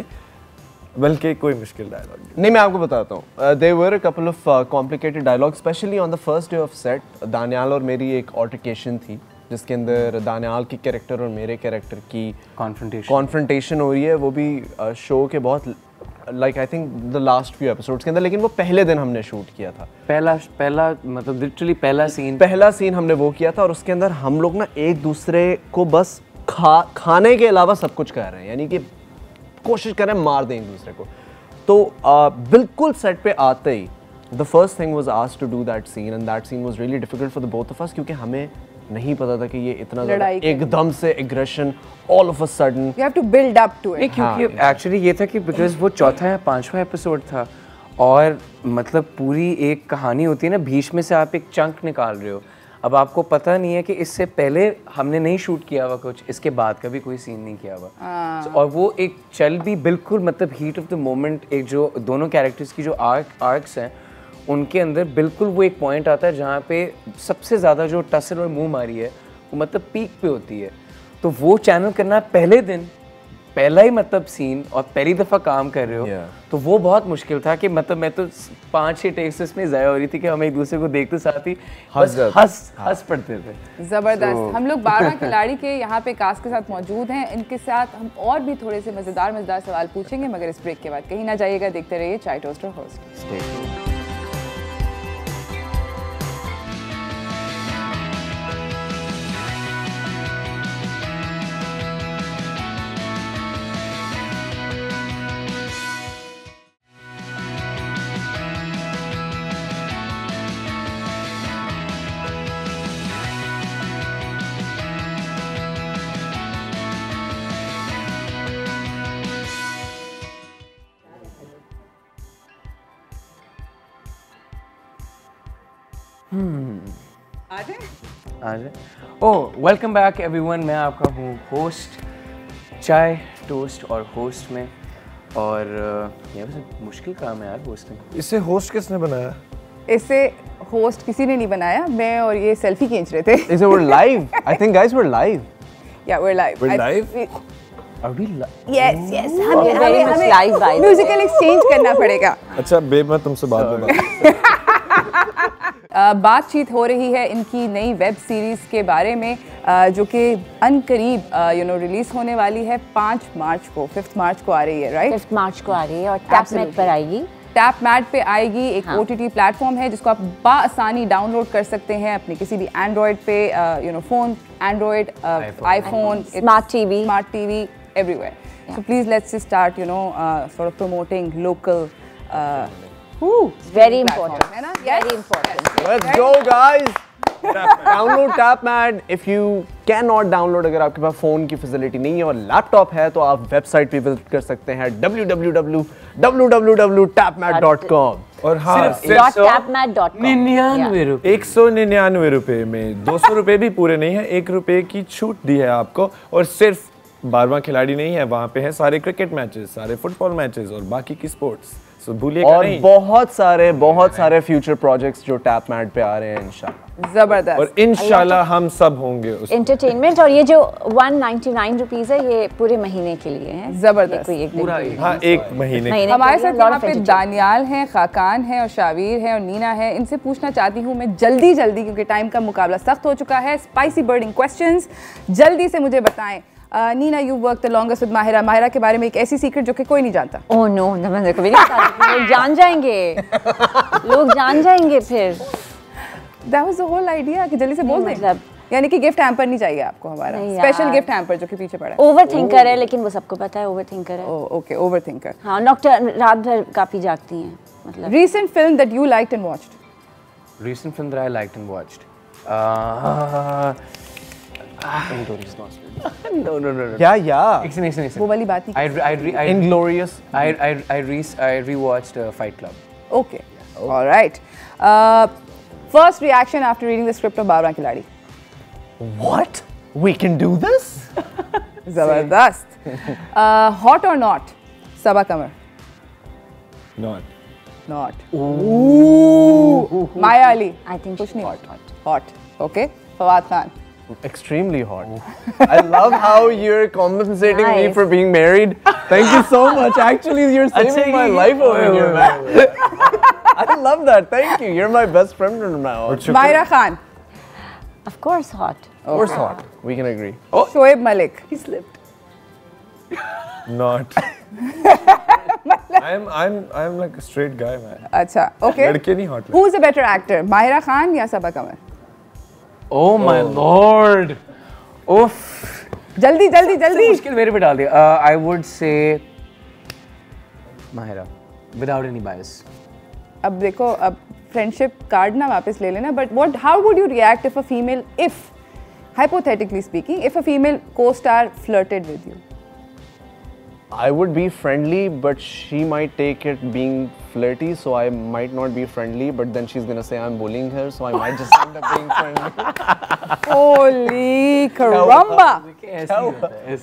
बल्कि कोई मुश्किल डायलॉग नहीं, मैं आपको बताता हूँ। There were a couple of complicated dialogues, especially on the first day of set. Daniyal और मेरी एक altercation थी, जिसके अंदर दानियाल की कैरेक्टर और मेरे कैरेक्टर की कॉन्फ्रंटेशन हो रही है। वो भी शो के बहुत like I think the last few episodes के अंदर, लेकिन वो पहले दिन हमने शूट किया था। पहला मतलब लिटरली पहला सीन हमने वो किया था, और उसके अंदर हम लोग ना एक दूसरे को बस खाने के अलावा सब कुछ कर रहे हैं, यानी कि कोशिश कर रहे हैं मार दें एक दूसरे को। तो बिल्कुल सेट पे आते ही the first thing was asked to do that scene, and that scene was really difficult for the both of us, क्योंकि हमें नहीं पता था कि ये इतना ज़्यादा एकदम से aggression all of a sudden you have to build up to it। नहीं, क्योंकि एक्चुअली ये था कि बिकॉज वो चौथा या पांचवा एपिसोड था, और मतलब पूरी एक कहानी होती है ना, बीच में से आप एक चंक निकाल रहे हो। अब आपको पता नहीं है कि इससे पहले हमने नहीं शूट किया हुआ कुछ, इसके बाद का भी कोई सीन नहीं किया हुआ, और वो एक चल भी बिल्कुल मतलब हीट ऑफ द मोमेंट, एक जो दोनों कैरेक्टर्स की जो आर्क्स हैं उनके अंदर बिल्कुल वो एक पॉइंट आता है जहाँ पे सबसे ज़्यादा जो टसल और मुंह मारी है वो मतलब पीक पे होती है। तो वो चैनल करना पहले दिन, पहला ही मतलब सीन, और पहली दफ़ा काम कर रहे हो, तो वो बहुत मुश्किल था कि मतलब मैं तो 5-6 टेक्स इसमें ज़ाया हो रही थी कि हम एक दूसरे को देखते साथ ही हंस पड़ते थे। ज़बरदस्त। हम लोग 12 खिलाड़ी के यहाँ पे कास्ट के साथ मौजूद हैं, इनके साथ हम और भी थोड़े से मज़ेदार सवाल पूछेंगे, मगर इस ब्रेक के बाद कहीं ना जाइएगा, देखते रहिए चाय टोस्टर होस्ट। ओह वेलकम बैक एवरीवन, मैं आपका हूँ होस्ट चाय टोस्ट और होस्ट में, और ये वैसे मुश्किल काम है यार होस्टिंग। इसे होस्ट किसने बनाया? इसे होस्ट किसी ने नहीं बनाया, मैं और ये सेल्फी खींच रहे थे। Is it we're live? I think guys we're live. Yeah, we're live. We're live? अभी Yes, very much live, by the way. Musical exchange करना पड़ेगा। अच्छा बेब, मैं तुमसे बाद में बात बातचीत हो रही है इनकी नई वेब सीरीज के बारे में, जो कि अनकरीब रिलीज होने वाली है 5 मार्च को, 5 मार्च को आ रही है, राइट? 5 मार्च को आ रही है और टैपनेट पर आएगी। टैपमैट पे आएगी, एक OTT प्लेटफॉर्म है जिसको आप बाआसानी डाउनलोड कर सकते हैं अपने किसी भी एंड्रॉयड पे, phone, Android, iPhone, smart TV, everywhere. So please let's just start, sort of promoting local. Very important. है ना? Very important. Let's go guys. Download TapMad. If you cannot download, अगर आपके पास फ़ोन की फैसिलिटी नहीं है और laptop है तो आप वेबसाइट पे विजिट कर सकते हैं www.tapmad.com। और हाँ, .tapmat.com 99 रुपए, 199 रुपए में 200 रुपए भी पूरे नहीं है, 1 रुपए की छूट दी है आपको। और सिर्फ 12वां खिलाड़ी नहीं है, वहाँ पे है सारे क्रिकेट मैचेस, सारे फुटबॉल मैचेस और बाकी की स्पोर्ट्स। सो भूलिएगा और नहीं। बहुत सारे फ्यूचर प्रोजेक्ट्स जो टैपमैट पे आ रहे हैं इंशाल्लाह। जबरदस्त। और इंशाल्लाह हम सब होंगे उस एंटरटेनमेंट। और ये जो 199 रुपीस है, ये पूरे महीने के लिए है। जबरदस्त। ये कोई एक दिन हाँ, एक महीने के हमारे लिए साथ lot यहाँ of पे entertainment। दानियाल हैं, खाकान हैं और शावीर हैं और नीना है। इनसे पूछना चाहती हूँ मैं जल्दी क्योंकि टाइम का मुकाबला सख्त हो चुका है, स्पाइसी बर्डिंग क्वेश्चंस, जल्दी से मुझे बताएं। Nina, you work the longest with Mahira के बारे में एक ऐसी सीक्रेट जो कि कोई नहीं जानता। ओह नो, मैं कभी नहीं बता सकती। लोग जान जाएंगे फिर। That was the whole idea कि जल्दी से बोल दें। मतलब यानी कि गिफ्ट हैम्पर नहीं चाहिए आपको हमारा, नहीं स्पेशल यार। गिफ्ट हैम्पर जो कि पीछे पड़ा है। ओवर थिंकर है, लेकिन वो सबको पता है ओवर थिंकर है। Okay, over thinker. हाँ, नॉक्टर्न, रात भर काफी जागती हैं मतलब। Recent film that you liked and watched? recent film that I liked and watched. No. Yeah. एक second. वो वाली बात ही। Inglorious. I rewatched Fight Club. Okay, all right. First reaction after reading the script of 12वां खिलाड़ी? What? We can do this? जबरदस्त। Hot or not? Saba Qamar? Not. Not. Ooh. Maya Ali? I think कुछ नहीं। hot. Hot. Okay. Fawad Khan? Extremely hot. I love how you're compensating me Nice. for being married. Thank you so much. Actually, you're saving my life over here, man. I love that. Thank you. You're my best friend now. Myra Khan? Of course hot. Of course hot. We can agree. Shoaib Malik? He slipped. Not. I'm like a straight guy, man. अच्छा, okay. लड़के नहीं hot. Who's a better actor? Mahira Khan या सबा कमर? Oh my lord. Oof. जल्दी। मुश्किल मेरे पे डाल दिया। I would say Mahira, without any bias. अब देखो, अब फ्रेंडशिप कार्ड ना वापस ले लेना, but how would you react if a female, if hypothetically speaking, if a female co-star flirted with you? I would be friendly, but she might take it being flirty, so I might not be friendly, but then she's gonna say I'm bullying her, so I might just end up being friendly. Holy caramba! ऐसे ही होता है।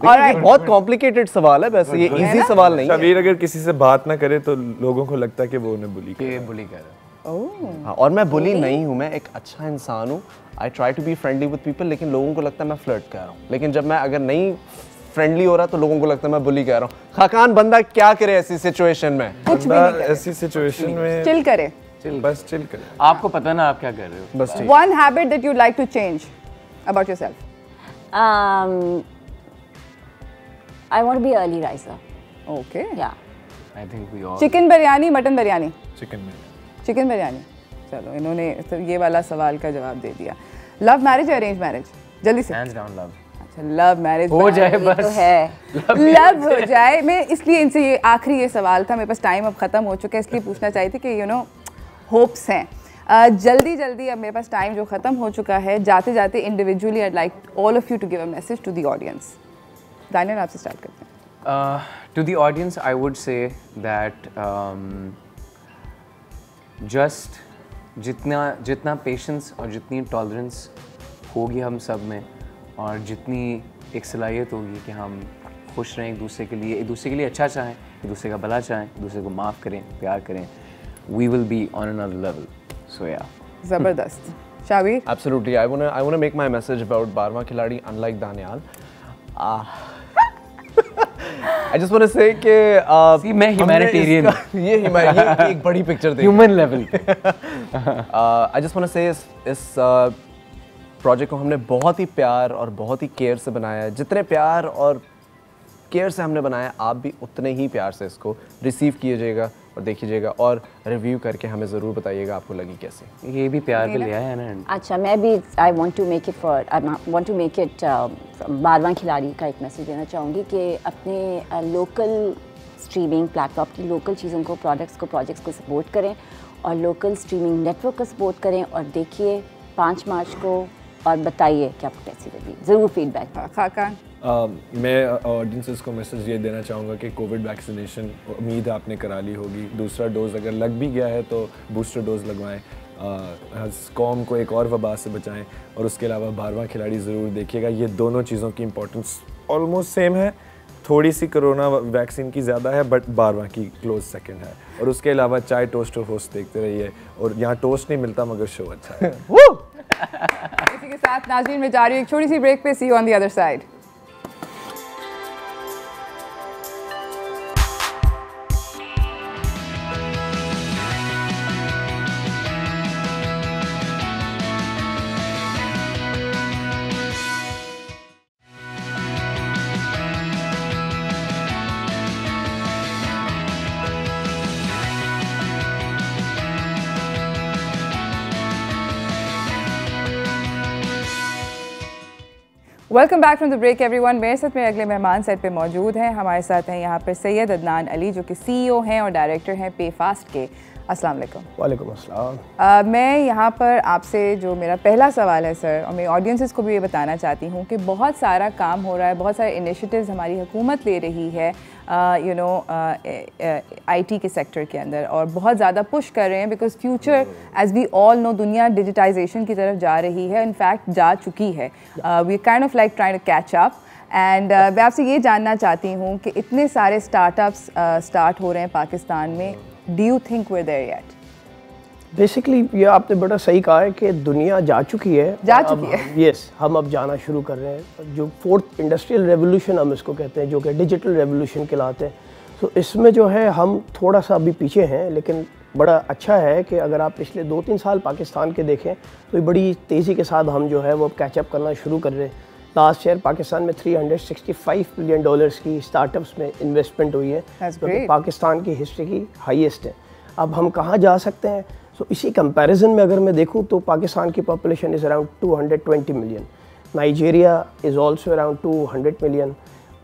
All right. बहुत complicated सवाल है वैसे, ये easy सवाल नहीं है। शबीर अगर किसी से बात ना करे तो लोगों को लगता है कि वो उन्हें बुली ये bully कर रहा है। हाँ, और मैं बुली नहीं हूँ, मैं एक अच्छा इंसान हूँ। I try to be friendly with people, लेकिन लोगों को लगता है मैं फ्लर्ट कर रहा हूँ। लेकिन जब मैं अगर नहीं फ्रेंडली हो रहा तो लोगों को लगता है मैं बुली कर रहा हूँ। खाकान बंदा क्या करे ऐसी सिचुएशन में? कुछ भी नहीं करे। ऐसी सिचुएशन में चिल करे। बस चिल करे। आपको पता ना आप क्या कर रहे हो। बस ठीक। One habit that you'd like to change about yourself? I want to be early riser. Okay. Yeah. I think we all. Chicken biryani, mutton biryani? Chicken में चिकन बिरयानी। चलो, इन्होंने तो ये वाला सवाल का जवाब दे दिया। लव मैरिज या अरेंज मैरिज? जल्दी से। Hands down love. अच्छा, लव मैरिज हो जाए ये तो बस। है। लव हो जाए। मैं इसलिए इनसे ये आखिरी ये सवाल था, मेरे पास टाइम अब ख़त्म हो चुका है, इसलिए पूछना चाहती थी कि होप्स हैं। जल्दी अब मेरे पास टाइम जो ख़त्म हो चुका है, जाते जाते individually I'd like all of you to give a message to the audience. Danial, आपसे स्टार्ट करते हैं। To the audience, I would say that just जितना पेशेंस और जितनी टॉलरेंस होगी हम सब में, और जितनी एक सलाहियत होगी कि हम खुश रहें एक दूसरे के लिए अच्छा चाहें, एक दूसरे का भला चाहें, एक दूसरे को माफ़ करें, प्यार करें, we will be on another level. So yeah. ज़बरदस्त। Shavir? Absolutely. I wanna make my message about 12वां खिलाड़ी, unlike Daniel. I just want to say कि मैं humanitarian ये एक बड़ी पिक्चर देखी human level I just want to say इस project को हमने बहुत ही प्यार और बहुत ही केयर से बनाया है। जितने प्यार और केयर से हमने बनाया, आप भी उतने ही प्यार से इसको रिसीव कीजिएगा और देखिएगा, और रिव्यू करके हमें ज़रूर बताइएगा आपको लगी कैसे। ये भी प्यार पे ले आया है ना। अच्छा, मैं भी I want to make it 12वां खिलाड़ी का एक मैसेज देना चाहूँगी कि अपने लोकल स्ट्रीमिंग प्लेटफॉर्म की लोकल चीज़ों को, प्रोजेक्ट्स को सपोर्ट करें, और लोकल स्ट्रीमिंग नेटवर्क को सपोर्ट करें, और देखिए 5 मार्च को, और बताइए कि आपको कैसी लगी, ज़रूर फीडबैक। खाकान? मैं ऑडियंसेस को मैसेज ये देना चाहूँगा कि कोविड वैक्सीनेशन उम्मीद है आपने करा ली होगी। दूसरा डोज अगर लग भी गया है तो बूस्टर डोज लगवाएं, कौम को एक और वबा से बचाएं। और उसके अलावा 12वां खिलाड़ी ज़रूर देखिएगा। ये दोनों चीज़ों की इंपॉर्टेंस ऑलमोस्ट सेम है, थोड़ी सी कोरोना वैक्सीन की ज़्यादा है, बट 12वां की क्लोज सेकंड है। और उसके अलावा चाय टोस्ट और होस्ट देखते रहिए, और यहाँ टोस्ट नहीं मिलता मगर शो अच्छा है। इसी के साथ नाज़रीन मैं जा रही हूँ एक छोटी सी ब्रेक पे। See you on the other side. Welcome back from the break everyone. मेरे साथ मेरे अगले मेहमान सेट पे मौजूद हैं। हमारे साथ हैं यहाँ पर सैयद अदनान अली, जो कि CEO हैं और डायरेक्टर हैं पे फास्ट के। अस्सलाम वालेकुम। वालेकुम अस्सलाम। मैं यहाँ पर आपसे जो मेरा पहला सवाल है सर, और मेरे ऑडियंसेस को भी ये बताना चाहती हूँ कि बहुत सारा काम हो रहा है, बहुत सारे इनिशिएटिव्स हमारी हुकूमत ले रही है IT के सेक्टर के अंदर, और बहुत ज़्यादा पुश कर रहे हैं because future as we all know दुनिया डिजिटाइजेशन की तरफ जा रही है, इनफैक्ट जा चुकी है। We kind of like trying to catch up, and मैं आपसे ये जानना चाहती हूँ कि इतने सारे स्टार्टअप्स स्टार्ट हो रहे हैं पाकिस्तान में, do you think we are there yet? Basically ये आपने बड़ा सही कहा है कि दुनिया जा चुकी है। यस, हम अब जाना शुरू कर रहे हैं। जो 4th इंडस्ट्रियल रेवोल्यूशन हम इसको कहते हैं, जो कि डिजिटल रेवोल्यूशन कहलाते हैं, तो इसमें जो है हम थोड़ा सा अभी पीछे हैं, लेकिन बड़ा अच्छा है कि अगर आप पिछले 2-3 साल पाकिस्तान के देखें तो बड़ी तेज़ी के साथ हम जो है वो कैचअप करना शुरू कर रहे हैं। लास्ट ईयर पाकिस्तान में $365 बिलियन की स्टार्टअप्स में इन्वेस्टमेंट हुई है, जो कि पाकिस्तान की हिस्ट्री की हाईएस्ट है। अब हम कहाँ जा सकते हैं? तो इसी कंपैरिजन में अगर मैं देखूं तो पाकिस्तान की population is around 220 million, Nigeria is also around 200 million,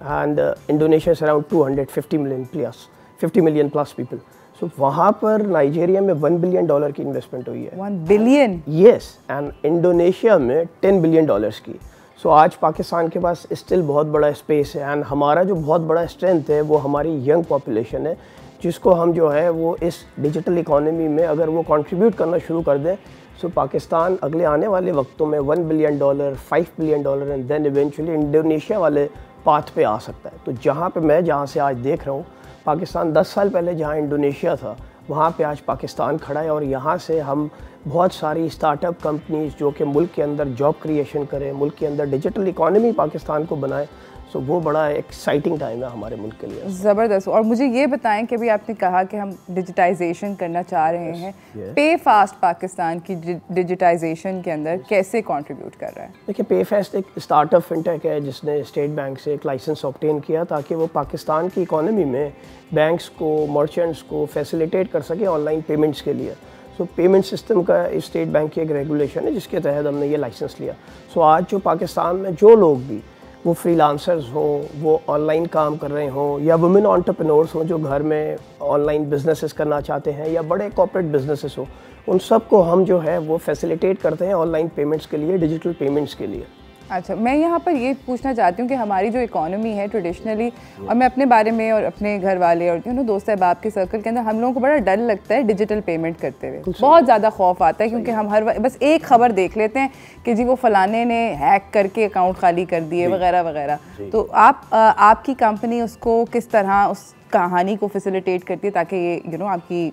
and Indonesia is around 250 million plus people. So वहाँ पर नाइजीरिया में $1 बिलियन की इन्वेस्टमेंट हुई है। 1 बिलियन? यस, एंड इंडोनेशिया में $10 बिलियन की। सो आज पाकिस्तान के पास स्टिल बहुत बड़ा स्पेस है, एंड हमारा जो बहुत बड़ा स्ट्रेंथ है वो हमारी यंग पॉपुलेशन है, जिसको हम जो है वो इस डिजिटल इकोनॉमी में अगर वो कंट्रीब्यूट करना शुरू कर दें, सो पाकिस्तान अगले आने वाले वक्तों में $1 billion, $5 billion, and then eventually Indonesia वाले पाथ पे आ सकता है। तो जहाँ से आज देख रहा हूँ, पाकिस्तान 10 साल पहले जहाँ इंडोनेशिया था, वहाँ पे आज पाकिस्तान खड़ा है, और यहाँ से हम बहुत सारी स्टार्टअप कंपनीज जो कि मुल्क के अंदर जॉब क्रिएशन करें, मुल्क के अंदर डिजिटल इकोनॉमी पाकिस्तान को बनाए। सो वो बड़ा एक्साइटिंग टाइम है हमारे मुल्क के लिए। ज़बरदस्त। और मुझे ये बताएं कि अभी आपने कहा कि हम डिजिटाइजेशन करना चाह रहे हैं, पे फास्ट पाकिस्तान की डिजिटाइजेशन के अंदर कैसे कंट्रीब्यूट कर रहा है? देखिए, पे फास्ट एक स्टार्टअप फिनटेक है जिसने स्टेट बैंक से एक लाइसेंस ऑब्टेन किया ताकि वो पाकिस्तान की इकोनॉमी में बैंक्स को, मर्चेंट्स को फैसिलिटेट कर सके ऑनलाइन पेमेंट्स के लिए। सो पेमेंट सिस्टम का स्टेट बैंक की एक रेगुलेशन है जिसके तहत हमने ये लाइसेंस लिया। सो आज जो पाकिस्तान में जो लोग भी, वो फ्रीलांसर्स हों, वो ऑनलाइन काम कर रहे हों, या वुमेन एंटरप्रेन्योर्स हों जो घर में ऑनलाइन बिजनेसेस करना चाहते हैं, या बड़े कॉर्पोरेट बिजनेसेस हों, उन सब को हम जो है वो फैसिलिटेट करते हैं ऑनलाइन पेमेंट्स के लिए, डिजिटल पेमेंट्स के लिए। अच्छा, मैं यहाँ पर ये पूछना चाहती हूँ कि हमारी जो इकोनॉमी है ट्रेडिशनली, और मैं अपने बारे में और अपने घर वाले और दोस्त अहबाब के सर्कल के अंदर हम लोगों को बड़ा डर लगता है डिजिटल पेमेंट करते हुए, बहुत ज़्यादा खौफ आता है, क्योंकि हम हर बस एक खबर देख लेते हैं कि जी वो फलाने ने हैक करके अकाउंट खाली कर दिए वगैरह वगैरह। तो आपकी कंपनी उसको किस तरह उस कहानी को फैसिलिटेट करती है ताकि ये आपकी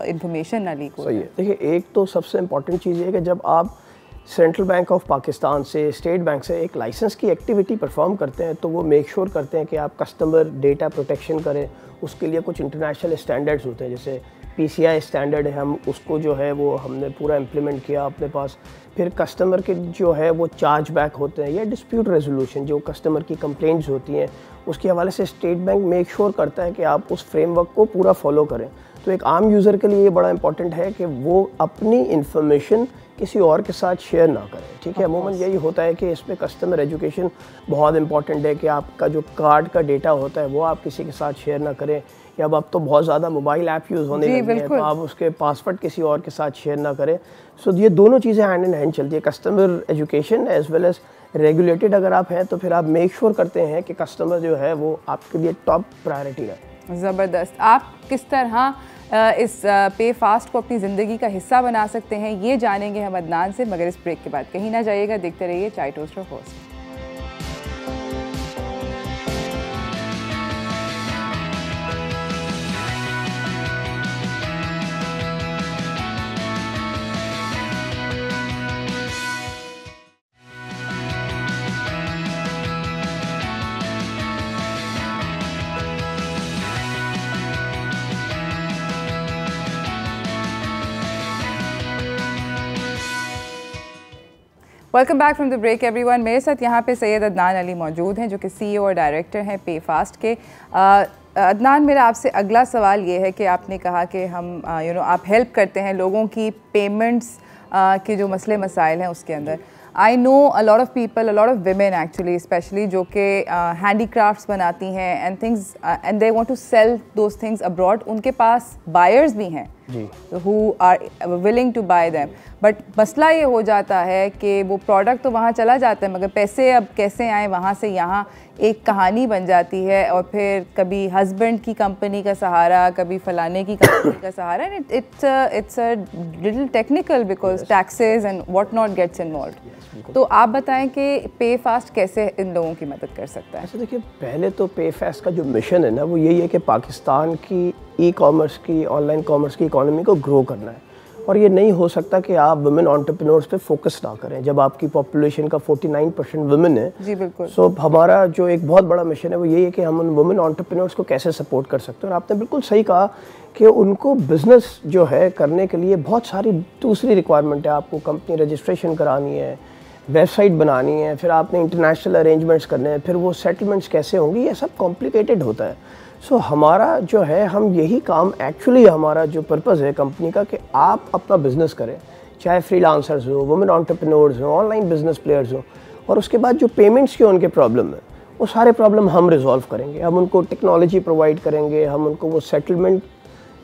इंफॉर्मेशन ना लीक हो? सही है। देखिए, एक तो सबसे इम्पॉर्टेंट चीज़ है कि जब आप सेंट्रल बैंक ऑफ पाकिस्तान से, स्टेट बैंक से एक लाइसेंस की एक्टिविटी परफॉर्म करते हैं तो वो मेक श्योर करते हैं कि आप कस्टमर डेटा प्रोटेक्शन करें। उसके लिए कुछ इंटरनेशनल स्टैंडर्ड्स होते हैं, जैसे PCI स्टैंडर्ड है, हम उसको जो है वो हमने पूरा इम्प्लीमेंट किया अपने पास। फिर कस्टमर के जो है वो चार्ज बैक होते हैं या डिस्प्यूट रेजोल्यूशन, जो कस्टमर की कंप्लेंट्स होती हैं, उसके हवाले से स्टेट बैंक मेक श्योर करता है कि आप उस फ्रेमवर्क को पूरा फॉलो करें। तो एक आम यूज़र के लिए ये बड़ा इंपॉर्टेंट है कि वो अपनी इंफॉर्मेशन किसी और के साथ शेयर ना करें, ठीक है। अमूमन यही होता है कि इसमें कस्टमर एजुकेशन बहुत इंपॉर्टेंट है कि आपका जो कार्ड का डेटा होता है वो आप किसी के साथ शेयर ना करें, या अब तो बहुत ज़्यादा मोबाइल ऐप यूज़ होने लगे हैं तो आप उसके पासवर्ड किसी और के साथ शेयर ना करें। सो ये दोनों चीज़ें हैंड इन हैंड चलती है, customer education as well as regulated अगर आप हैं तो फिर आप मेक श्योर करते हैं कि कस्टमर जो है वो आपके लिए टॉप प्रायोरिटी है। ज़बरदस्त। आप किस तरह इस पे फास्ट को अपनी ज़िंदगी का हिस्सा बना सकते हैं ये जानेंगे हम अदनान से, मगर इस ब्रेक के बाद कहीं ना जाइएगा, देखते रहिए चाय टोस्टर host. Welcome back from the break everyone. मेरे साथ यहाँ पे सैयद अदनान अली मौजूद हैं जो कि CEO और डायरेक्टर हैं पे फास्ट के। अदनान, मेरा आपसे अगला सवाल ये है कि आपने कहा कि हम आप हेल्प करते हैं लोगों की पेमेंट्स के जो मसले मसाइल हैं उसके अंदर। I know a lot of people, a lot of women actually specially, जो कि हैंडीक्राफ्ट्स बनाती हैं and things and they want to sell those things abroad. उनके पास बायर्स भी हैं who are willing to buy them, but मसला ये हो जाता है कि वो प्रोडक्ट तो वहाँ चला जाता है मगर पैसे अब कैसे आए वहाँ से यहाँ, एक कहानी बन जाती है। और फिर कभी हस्बैंड की कंपनी का सहारा, कभी फलाने की कंपनी का सहारा, and it's a little technical because taxes and what not gets involved. तो आप बताएं कि पे फास्ट कैसे इन लोगों की मदद कर सकता है? ऐसे देखिए, पहले तो पे फास्ट का जो मिशन है ना वो यही है कि पाकिस्तान की ई-कॉमर्स की, ऑनलाइन कॉमर्स की इकोनॉमी को ग्रो करना है। और ये नहीं हो सकता कि आप वुमेन एंटरप्रेन्योर्स पे फोकस ना करें जब आपकी पॉपुलेशन का 49% वुमेन है। जी बिल्कुल। सो हमारा जो एक बहुत बड़ा मिशन है वो यही है कि हम उन वुमेन एंटरप्रेन्योर्स को कैसे सपोर्ट कर सकते हैं। और आपने बिल्कुल सही कहा कि उनको बिज़नेस जो है करने के लिए बहुत सारी दूसरी रिक्वायरमेंट है। आपको कंपनी रजिस्ट्रेशन करानी है, वेबसाइट बनानी है, फिर आपने इंटरनेशनल अरेंजमेंट्स करने हैं, फिर वो सेटलमेंट्स कैसे होंगी, ये सब कॉम्प्लिकेटेड होता है। सो हमारा जो है, हम यही काम एक्चुअली, हमारा जो पर्पज़ है कंपनी का कि आप अपना बिज़नेस करें, चाहे फ्रीलांसर्स हो, वुमेन एंटरप्रेन्योर्स हो, ऑनलाइन बिजनेस प्लेयर्स हो, और उसके बाद जो पेमेंट्स के उनके प्रॉब्लम है वो सारे प्रॉब्लम हम रिजॉल्व करेंगे। हम उनको टेक्नोलॉजी प्रोवाइड करेंगे, हम उनको वो सेटलमेंट,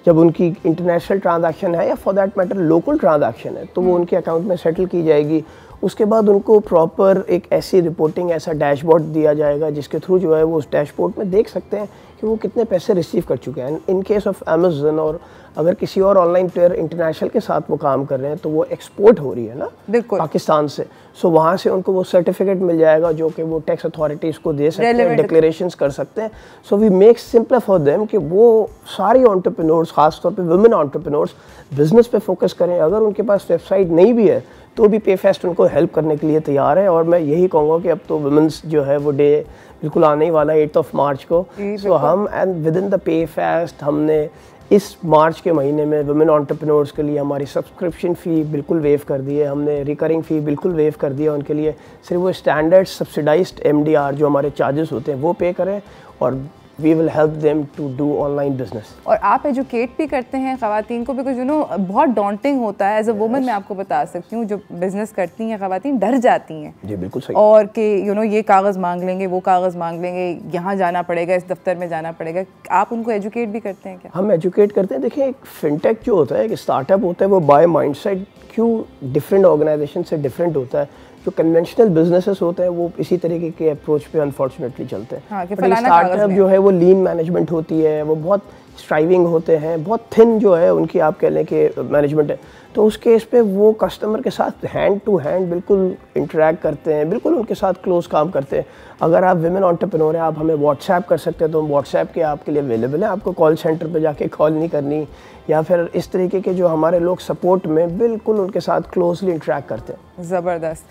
जब उनकी इंटरनेशनल ट्रांजैक्शन है या for that matter local transaction है तो वो उनके अकाउंट में सेटल की जाएगी। उसके बाद उनको प्रॉपर एक ऐसी रिपोर्टिंग, ऐसा डैशबोर्ड दिया जाएगा जिसके थ्रू जो है वो उस डैशबोर्ड में देख सकते हैं कि वो कितने पैसे रिसीव कर चुके हैं। इन केस ऑफ अमेज़न, और अगर किसी और ऑनलाइन प्लेयर इंटरनेशनल के साथ वो काम कर रहे हैं तो वो एक्सपोर्ट हो रही है ना पाकिस्तान से, सो वहाँ से उनको वो सर्टिफिकेट मिल जाएगा जो कि वो टैक्स अथॉरिटीज़ को दे सकते हैं, डिक्लेरेशंस कर सकते हैं। So we make simple for them कि वो सारी एंटरप्रेन्योर्स, खासतौर पे वुमेन एंटरप्रेन्योर्स, बिजनेस पे फोकस करें। अगर उनके पास वेबसाइट नहीं भी है तो भी पे फास्ट उनको हेल्प करने के लिए तैयार है। और मैं यही कहूँगा कि अब तो वुमेंस जो है वो डे बिल्कुल आने ही वाला है 8 मार्च को। सो हम and with in the pay fast हमने इस मार्च के महीने में वुमेन एंटरप्रेन्योर्स के लिए हमारी सब्सक्रिप्शन फ़ी बिल्कुल वेव कर दी है, हमने रिकरिंग फ़ी बिल्कुल वेव कर दी है उनके लिए। सिर्फ वो स्टैंडर्ड सब्सिडाइज्ड MDR जो हमारे चार्जेस होते हैं वो पे करें, और we will help them to do online business. और आप एजुकेट भी करते हैं ख़वातीन को, बिकॉज बहुत डॉन्टिंग होता है एज अ वुमन। मैं आपको बता सकती हूँ जो बिज़नेस करती हैं ख़वातीन डर जाती हैं। जी बिल्कुल सही। और कि ये कागज़ मांग लेंगे, वो कागज़ मांग लेंगे, यहाँ जाना पड़ेगा, इस दफ्तर में जाना पड़ेगा। आप उनको एजुकेट भी करते हैं क्या? हम एजुकेट करते हैं। देखिए, एक फिनटेक जो होता है, एक स्टार्टअप होता है, वो बाय माइंडसेट क्यों डिफरेंट ऑर्गेनाइजेशन से डिफरेंट होता है। जो कन्वेंशनल बिजनेसेस होते हैं वो इसी तरीके के अप्रोच पे अनफॉर्चुनेटली चलते हैं। हाँ, स्टार्टअप जो है वो लीन मैनेजमेंट होती है, वो बहुत स्ट्राइविंग होते हैं, बहुत थिन जो है उनकी आप कह लें कि मैनेजमेंट है। तो उस केस पे वो कस्टमर के साथ हैंड टू हैंड बिल्कुल इंटरेक्ट करते हैं, बिल्कुल उनके साथ क्लोज काम करते हैं। अगर आप विमेन एंटरप्रेन्योर हैं, आप हमें व्हाट्सएप कर सकते हैं, तो हम व्हाट्सएप के आपके लिए अवेलेबल है। आपको कॉल सेंटर पे जाके कॉल नहीं करनी, या फिर इस तरीके के जो हमारे लोग सपोर्ट में बिल्कुल उनके साथ क्लोजली इंटरेक्ट करते हैं। ज़बरदस्त।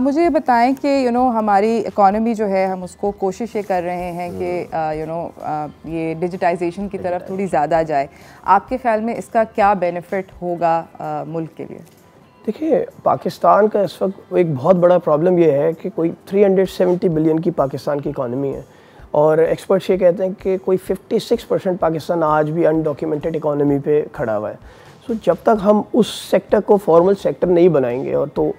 मुझे ये बताएं कि हमारी इकॉनमी जो है, हम उसको कोशिश ये कर रहे हैं कि ये डिजिटाइजेशन की तरफ थोड़ी ज़्यादा जाए। आपके ख्याल में इसका क्या बेनिफिट होगा मुल्क के लिए? देखिए, पाकिस्तान का इस वक्त एक बहुत बड़ा प्रॉब्लम ये है कि कोई 370 बिलियन की पाकिस्तान की इकॉनमी है, और एक्सपर्ट्स ये कहते हैं कि कोई 56% पाकिस्तान आज भी अनडॉक्यूमेंटेड इकॉनमी पे खड़ा हुआ है। सो जब तक हम उस सेक्टर को फॉर्मल सेक्टर नहीं बनाएंगे, और तो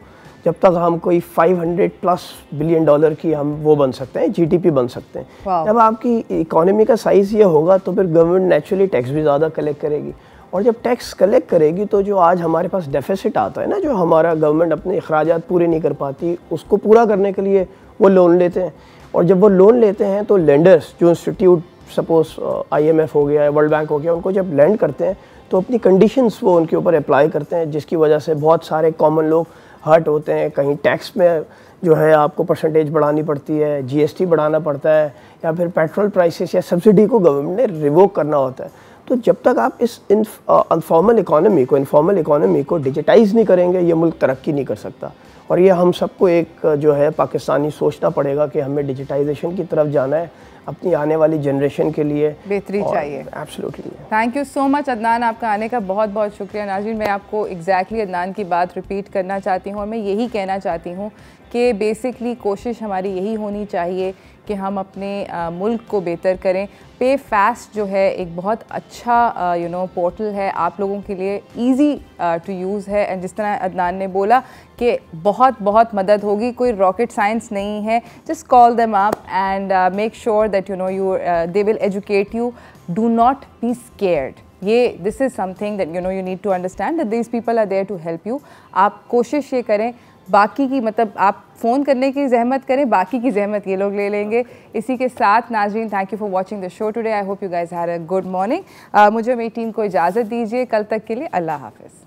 जब तक हम कोई 500+ बिलियन डॉलर की हम वो बन सकते हैं, जीडीपी बन सकते हैं। जब आपकी इकॉनमी का साइज़ ये होगा तो फिर गवर्नमेंट नेचुरली टैक्स भी ज़्यादा कलेक्ट करेगी, और जब टैक्स कलेक्ट करेगी तो जो आज हमारे पास डेफिसिट आता है ना, जो हमारा गवर्नमेंट अपने अखराजात पूरे नहीं कर पाती, उसको पूरा करने के लिए वो लोन लेते हैं। और जब वो लोन लेते हैं तो लेंडर्स, जो इंस्टीट्यूट सपोज IMF हो गया, वर्ल्ड बैंक हो गया, उनको जब लेंड करते हैं तो अपनी कंडीशंस वो उनके ऊपर अप्लाई करते हैं, जिसकी वजह से बहुत सारे कॉमन लोग हर्ट होते हैं। कहीं टैक्स में जो है आपको परसेंटेज बढ़ानी पड़ती है, GST बढ़ाना पड़ता है, या फिर पेट्रोल प्राइसेस या सब्सिडी को गवर्नमेंट ने रिवोक करना होता है। तो जब तक आप इस इनफॉर्मल इकोनॉमी को डिजिटाइज़ नहीं करेंगे, ये मुल्क तरक्की नहीं कर सकता। और ये हम सबको एक जो है पाकिस्तानी सोचना पड़ेगा कि हमें डिजिटाइजेशन की तरफ जाना है, अपनी आने वाली जनरेशन के लिए बेहतरी चाहिए। Absolutely. Thank you so much Adnan, आपका आने का बहुत बहुत शुक्रिया। नाज़रीन, मैं आपको एग्जैक्टली अदनान की बात रिपीट करना चाहती हूँ, और मैं यही कहना चाहती हूँ कि बेसिकली कोशिश हमारी यही होनी चाहिए कि हम अपने मुल्क को बेहतर करें। पे फास्ट जो है एक बहुत अच्छा पोर्टल है आप लोगों के लिए, इजी टू यूज़ है, एंड जिस तरह अदनान ने बोला कि बहुत बहुत मदद होगी, कोई रॉकेट साइंस नहीं है। Just call them up and make sure that they will educate you. Do not be scared. ये this is something that you need to understand that these people are there to help you. आप कोशिश ये करें, बाकी की मतलब आप phone करने की जहमत करें, बाकी की जहमत ये लोग ले लेंगे। इसी के साथ नाज़रीन, thank you for watching the show today. I hope you guys had a good morning. मुझे मेरी टीम को इजाज़त दीजिए, कल तक के लिए अल्लाह हाफ़िज़।